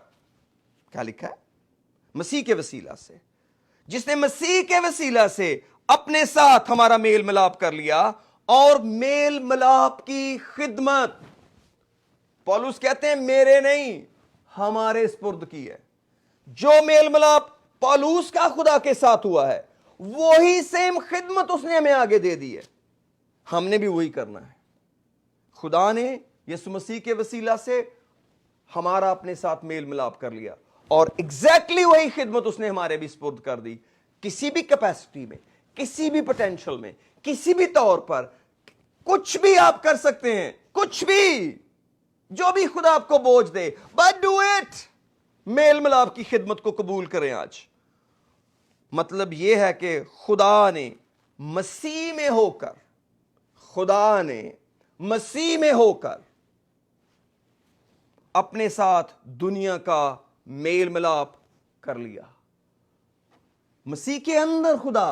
کیا لکھا ہے, مسیح کے وسیلہ سے, جس نے مسیح کے وسیلہ سے اپنے ساتھ ہمارا میل ملاپ کر لیا اور میل ملاپ کی خدمت. پولس کہتے ہیں میرے نہیں ہمارے سپرد کی ہے. جو میل ملاپ پولس کا خدا کے ساتھ ہوا ہے وہی سیم خدمت اس نے ہمیں آگے دے دی ہے. ہم نے بھی وہی کرنا ہے. خدا نے یسوع مسیح کے وسیلہ سے ہمارا اپنے ساتھ میل ملاپ کر لیا اور ایگزیکٹلی وہی خدمت اس نے ہمارے بھی سپرد کر دی. کسی بھی کیپیسٹی میں, کسی بھی پوٹینشل میں, کسی بھی طور پر کچھ بھی آپ کر سکتے ہیں, کچھ بھی, جو بھی خدا آپ کو بوجھ دے, بٹ ڈو اٹ. میل ملاپ کی خدمت کو قبول کریں آج. مطلب یہ ہے کہ خدا نے مسیح میں ہو کر, خدا نے مسیح میں ہو کر اپنے ساتھ دنیا کا میل ملاپ کر لیا. مسیح کے اندر خدا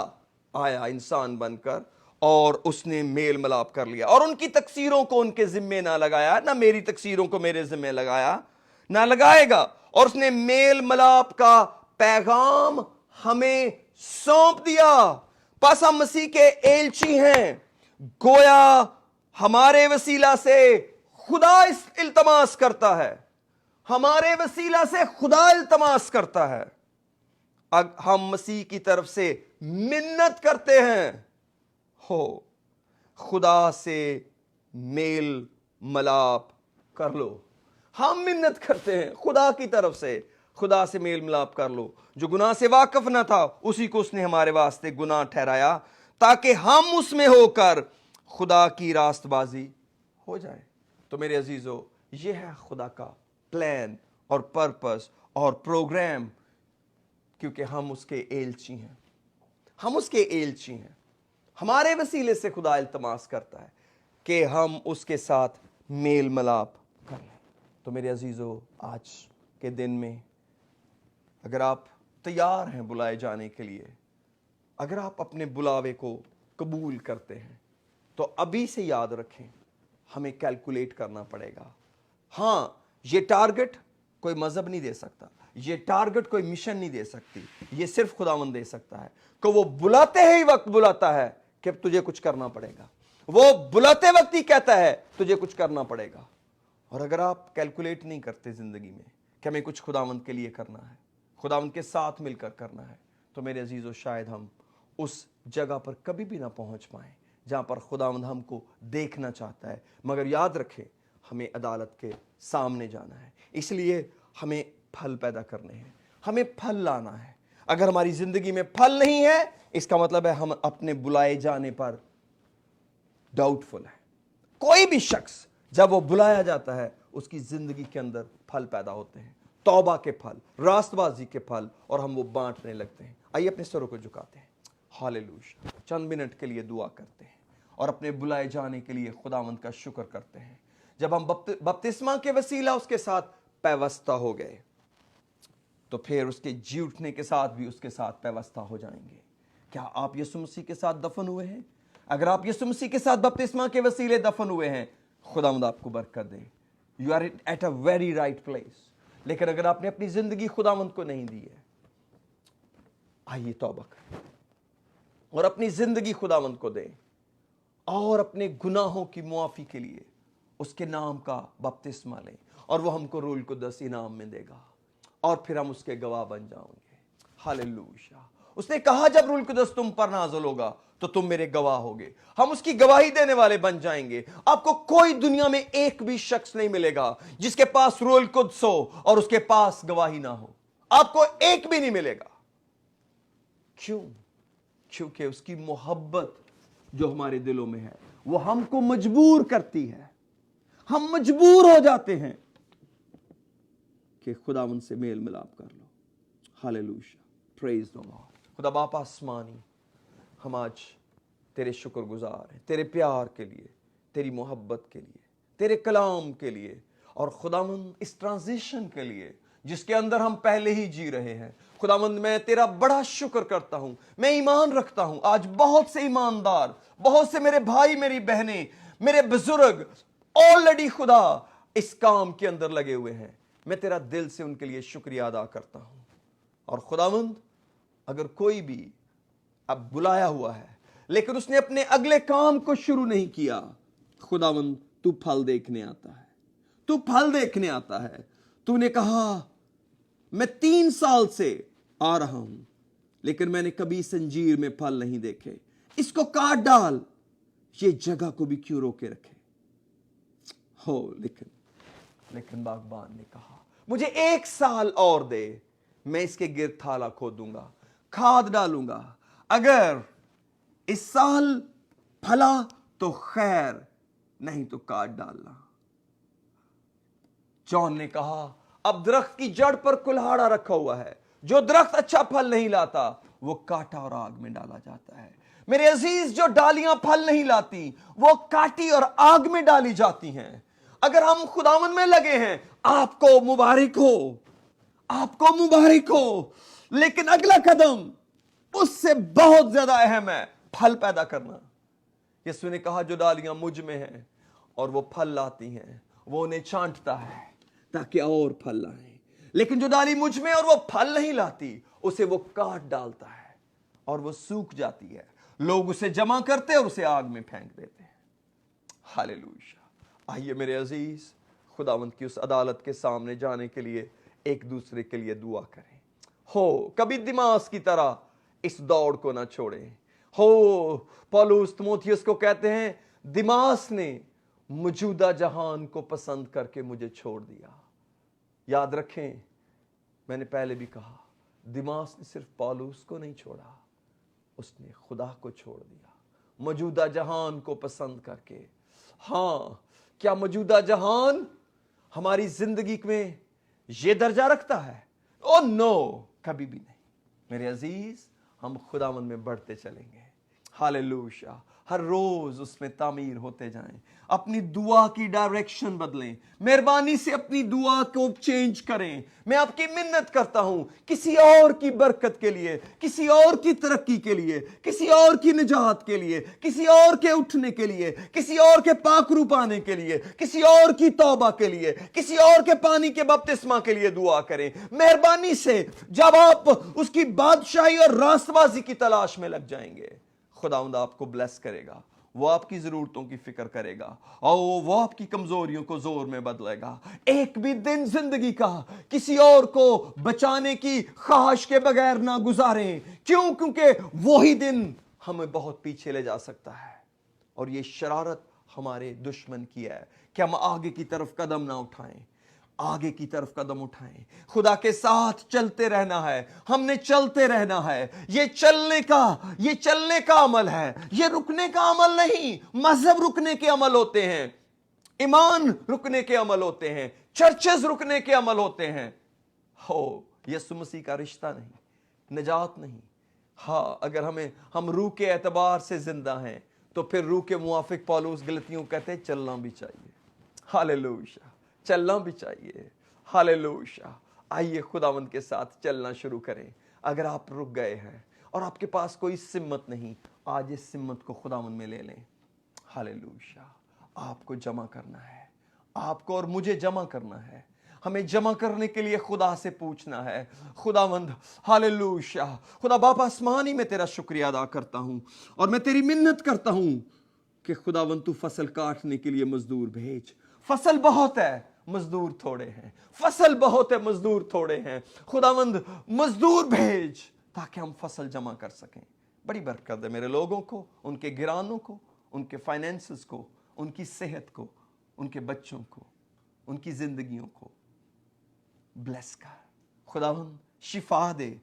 آیا انسان بن کر اور اس نے میل ملاپ کر لیا اور ان کی تقصیروں کو ان کے ذمے نہ لگایا, نہ میری تقصیروں کو میرے ذمے لگایا, نہ لگائے گا. اور اس نے میل ملاپ کا پیغام ہمیں سونپ دیا. پس ہم مسیح کے ایلچی ہیں, گویا ہمارے وسیلہ سے خدا التماس کرتا ہے, ہمارے وسیلہ سے خدا التماس کرتا ہے. ہم مسیح کی طرف سے منت کرتے ہیں, ہو خدا سے میل ملاپ کر لو. ہم منت کرتے ہیں خدا کی طرف سے, خدا سے میل ملاپ کر لو. جو گناہ سے واقف نہ تھا اسی کو اس نے ہمارے واسطے گناہ ٹھہرایا تاکہ ہم اس میں ہو کر خدا کی راست بازی ہو جائے. تو میرے عزیزو, یہ ہے خدا کا پلان اور پرپس اور پروگرام, کیونکہ ہم اس کے ایلچی ہیں, ہم اس کے ایلچی ہیں. ہمارے وسیلے سے خدا التماس کرتا ہے کہ ہم اس کے ساتھ میل ملاپ کر لیں. تو میرے عزیزو, آج کے دن میں اگر آپ تیار ہیں بلائے جانے کے لیے, اگر آپ اپنے بلاوے کو قبول کرتے ہیں, تو ابھی سے یاد رکھیں ہمیں کیلکولیٹ کرنا پڑے گا. ہاں, یہ ٹارگٹ کوئی مذہب نہیں دے سکتا, یہ ٹارگٹ کوئی مشن نہیں دے سکتی, یہ صرف خداوند دے سکتا ہے. کہ وہ بلاتے ہی وقت بلاتا ہے کہ تجھے کچھ کرنا پڑے گا, وہ بلاتے وقت ہی کہتا ہے تجھے کچھ کرنا پڑے گا. اور اگر آپ کیلکولیٹ نہیں کرتے زندگی میں کہ ہمیں کچھ خداوند کے لیے کرنا ہے, خداوند کے ساتھ مل کر کرنا ہے, تو میرے عزیزو شاید ہم اس جگہ پر کبھی بھی نہ پہنچ پائیں جہاں پر خداوند ہم کو دیکھنا چاہتا ہے. مگر یاد رکھیں ہمیں عدالت کے سامنے جانا ہے, اس لیے ہمیں پھل پیدا کرنے ہیں, ہمیں پھل لانا ہے. اگر ہماری زندگی میں پھل نہیں ہے اس کا مطلب ہے ہم اپنے بلائے جانے پر ڈاؤٹ فل ہے. کوئی بھی شخص جب وہ بلایا جاتا ہے اس کی زندگی کے اندر پھل پیدا ہوتے ہیں, توبہ کے پھل, راست بازی کے پھل, اور ہم وہ بانٹنے لگتے ہیں. آئیے اپنے سروں کو جھکاتے ہیں, ہاللویا, چند منٹ کے لیے دعا کرتے ہیں اور اپنے بلائے جانے کے لیے خداوند کا شکر کرتے ہیں. جب ہم بپتسمہ کے وسیلہ اس کے ساتھ پیوستہ ہو گئے تو پھر اس کے جی اٹھنے کے ساتھ بھی اس کے ساتھ پیوستہ ہو جائیں گے. کیا آپ یسوع مسیح کے ساتھ دفن ہوئے ہیں؟ اگر آپ یسوع مسیح کے ساتھ بپتسمہ کے وسیلے دفن ہوئے ہیں, خداوند آپ کو برکت دے. You are at a very right place. لیکن اگر آپ نے اپنی زندگی خداوند کو نہیں دی ہے, آئیے توبہ کریں اور اپنی زندگی خداوند کو دیں اور اپنے گناہوں کی معافی کے لیے اس کے نام کا بپتسمہ لیں, اور وہ ہم کو روح القدس انعام میں دے گا, اور پھر ہم اس کے گواہ بن جاؤں گے. ہاللویا. उसने कहा जब रूह कुदस तुम पर नाज़िल होगा तो तुम मेरे गवाह होगे, हम उसकी गवाही देने वाले बन जाएंगे। आपको कोई दुनिया में एक भी शख्स नहीं मिलेगा जिसके पास रूह कुदस हो और उसके पास गवाही ना हो, आपको एक भी नहीं मिलेगा। क्यों? क्योंकि उसकी मोहब्बत जो हमारे दिलों में है वो हमको मजबूर करती है, हम मजबूर हो जाते हैं कि खुदावंद से मेल मिलाप कर लो। Hallelujah, praise the lord. खुदा बाप आसमानी, हम आज तेरे शुक्रगुजार हैं, तेरे प्यार के लिए, तेरी मोहब्बत के लिए, तेरे कलाम के लिए, और खुदावंद इस ट्रांजिशन के लिए जिसके अंदर हम पहले ही जी रहे हैं। खुदावंद मैं तेरा बड़ा शुक्र करता हूं, मैं ईमान रखता हूं आज बहुत से ईमानदार, बहुत से मेरे भाई, मेरी बहनें, मेरे बुजुर्ग ऑलरेडी खुदा इस काम के अंदर लगे हुए हैं। मैं तेरा दिल से उनके लिए शुक्रिया अदा करता हूं। और खुदावंद अगर कोई भी अब बुलाया हुआ है लेकिन उसने अपने अगले काम को शुरू नहीं किया, खुदावंद तू फल देखने आता है, तू फल देखने आता है। तूने कहा मैं 3 साल से आ रहा हूं लेकिन मैंने कभी संजीर में फल नहीं देखे, इसको काट डाल, ये जगह को भी क्यों रोके रखे हो। लेकिन बागबान ने कहा मुझे 1 साल और दे, मैं इसके गिर्द थाला खोदूंगा, खाद डालूंगा, अगर इस साल फला तो खैर, नहीं तो काट डालना। जॉन ने कहा अब दरख्त की जड़ पर कुल्हाड़ा रखा हुआ है, जो दरख्त अच्छा फल नहीं लाता वो काटा और आग में डाला जाता है। मेरे अजीज, जो डालियां फल नहीं लाती वो काटी और आग में डाली जाती हैं। अगर हम खुदावन में लगे हैं, आपको मुबारक हो, आपको मुबारक हो, लेकिन अगला कदम उससे बहुत ज्यादा अहम है, फल पैदा करना। यीशु ने कहा जो डालियां मुझ में हैं और वो फल लाती हैं, वो उन्हें छांटता है ताकि और फल लाएं, लेकिन जो डाली मुझ में और वो फल नहीं लाती, उसे वो काट डालता है और वो सूख जाती है। लोग उसे जमा करते और उसे आग में फेंक देते हैं। हालेलुया। आइए मेरे अजीज, खुदावंद की उस अदालत के सामने जाने के लिए एक दूसरे के लिए दुआ करें। हो कभी दिमाग की तरह इस दौड़ को ना छोड़ें। हो पौलुस तीमुथियुस को कहते हैं दिमाग ने मौजूदा जहान को पसंद करके मुझे छोड़ दिया। याद रखें, मैंने पहले भी कहा, दिमाग ने सिर्फ पौलुस को नहीं छोड़ा, उसने खुदा को छोड़ दिया मौजूदा जहान को पसंद करके। हां, क्या मौजूदा जहान हमारी जिंदगी में यह दर्जा रखता है? ओ नो, कभी भी नहीं। मेरे अजीज, हम खुदावंद में बढ़ते चलेंगे। हालेलुया। हर रोज उसमें तामीर होते जाएं, अपनी दुआ की डायरेक्शन बदलें, मेहरबानी से अपनी दुआ को चेंज करें। मैं आपकी मिन्नत करता हूं, किसी और की बरकत के लिए, किसी और की तरक्की के लिए, किसी और की निजात के लिए, किसी और के उठने के लिए, किसी और के पाकरू पाने के लिए, किसी और की तौबा के लिए, किसी और के पानी के बपतिस्मा के लिए दुआ करें। मेहरबानी से जब आप उसकी बादशाही और रास्तबाजी की तलाश में लग जाएंगे, खुदावंद आपको ब्लेस करेगा, वो आपकी जरूरतों की फिक्र करेगा और वो आपकी कमजोरियों को जोर में बदलेगा। एक भी दिन जिंदगी का किसी और को बचाने की ख्वाहिश के बगैर ना गुजारें। क्यों? क्योंकि वही दिन हमें बहुत पीछे ले जा सकता है और ये शरारत हमारे दुश्मन की है कि हम आगे की तरफ कदम ना उठाएं, आगे की तरफ कदम उठाएं। खुदा के साथ चलते रहना है, हमने चलते रहना है। ये चलने का अमल है, ये रुकने का अमल नहीं। मजहब रुकने के अमल होते हैं, ईमान रुकने के अमल होते हैं, चर्चेस रुकने के अमल होते हैं। हो यीशु मसीह का रिश्ता नहीं, निजात नहीं। हाँ, अगर हम रूह के एतबार से जिंदा हैं तो फिर रूह के मुआफिक पौलुस गलतियों कहते हैं चलना भी चाहिए। हालेलुया, चलना भी चाहिए। हालेलुया। आइए खुदावंद के साथ चलना शुरू करें। अगर आप रुक गए हैं और आपके पास कोई सिम्मत नहीं, आज इस सिम्मत को खुदावंद में ले लें। हालेलुया। आपको जमा करना है, आपको और मुझे जमा करना है। हमें जमा करने के लिए खुदा से पूछना है, खुदावंद हालेलुया, खुदा बाप आसमानी, मैं तेरा शुक्रिया अदा करता हूं और मैं तेरी मिन्नत करता हूं कि खुदावंद तू फसल काटने के लिए मजदूर भेज। फसल बहुत है, मजदूर थोड़े हैं। फसल बहुत है, मजदूर थोड़े हैं। खुदावंद मजदूर भेज ताकि हम फसल जमा कर सकें। बड़ी बरकत है मेरे लोगों को, उनके घरानों को, उनके फाइनेंसेस को, उनकी सेहत को, उनके बच्चों को, उनकी जिंदगियों को ब्लेस कर। खुदावंद शिफा दे।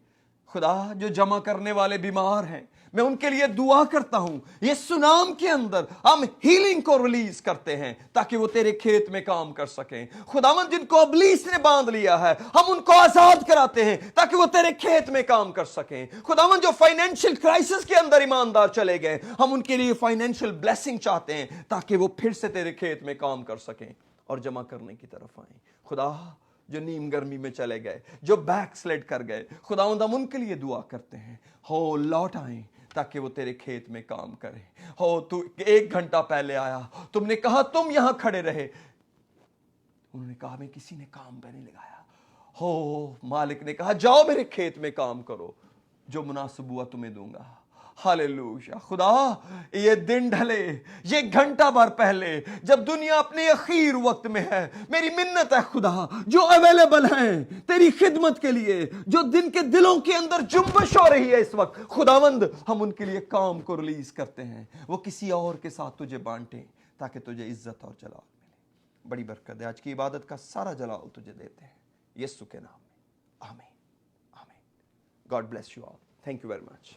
खुदा जो जमा करने वाले बीमार हैं, मैं उनके लिए दुआ करता हूं, यीशु नाम के अंदर हम हीलिंग को रिलीज करते हैं ताकि वो तेरे खेत में काम कर सकें। खुदावंद जिनको इब्लीस ने बांध लिया है, हम उनको आजाद कराते हैं ताकि वो तेरे खेत में काम कर सकें। खुदावंद जो फाइनेंशियल क्राइसिस के अंदर ईमानदार चले गए, हम उनके लिए फाइनेंशियल ब्लेसिंग चाहते हैं ताकि वो फिर से तेरे खेत में काम कर सकें और जमा करने की तरफ आए। खुदा जो नीम गर्मी में चले गए, जो बैक स्लेड कर गए, खुदावंद हम उनके लिए दुआ करते हैं, हो लौट आए ताकि वो तेरे खेत में काम करे। हो तू 1 घंटा पहले आया, तुमने कहा तुम यहां खड़े रहे, उन्होंने कहा मैं किसी ने काम पे नहीं लगाया। हो मालिक ने कहा जाओ मेरे खेत में काम करो, जो मुनासिब हुआ तुम्हें दूंगा। हालेलुया। खुदा ये दिन ढले, ये घंटा भर पहले जब दुनिया अपने अखीर वक्त में है, मेरी मिन्नत है खुदा जो अवेलेबल हैं तेरी खिदमत के लिए, जो दिन के दिलों के अंदर जुम्बश हो रही है इस वक्त, खुदावंद हम उनके लिए काम को रिलीज करते हैं, वो किसी और के साथ तुझे बांटे ताकि तुझे इज्जत और जलाल मिले। बड़ी बरकत है, आज की इबादत का सारा जलाल तुझे देते हैं यीशु के नाम में, आमीन आमीन। God bless you all, thank you very much.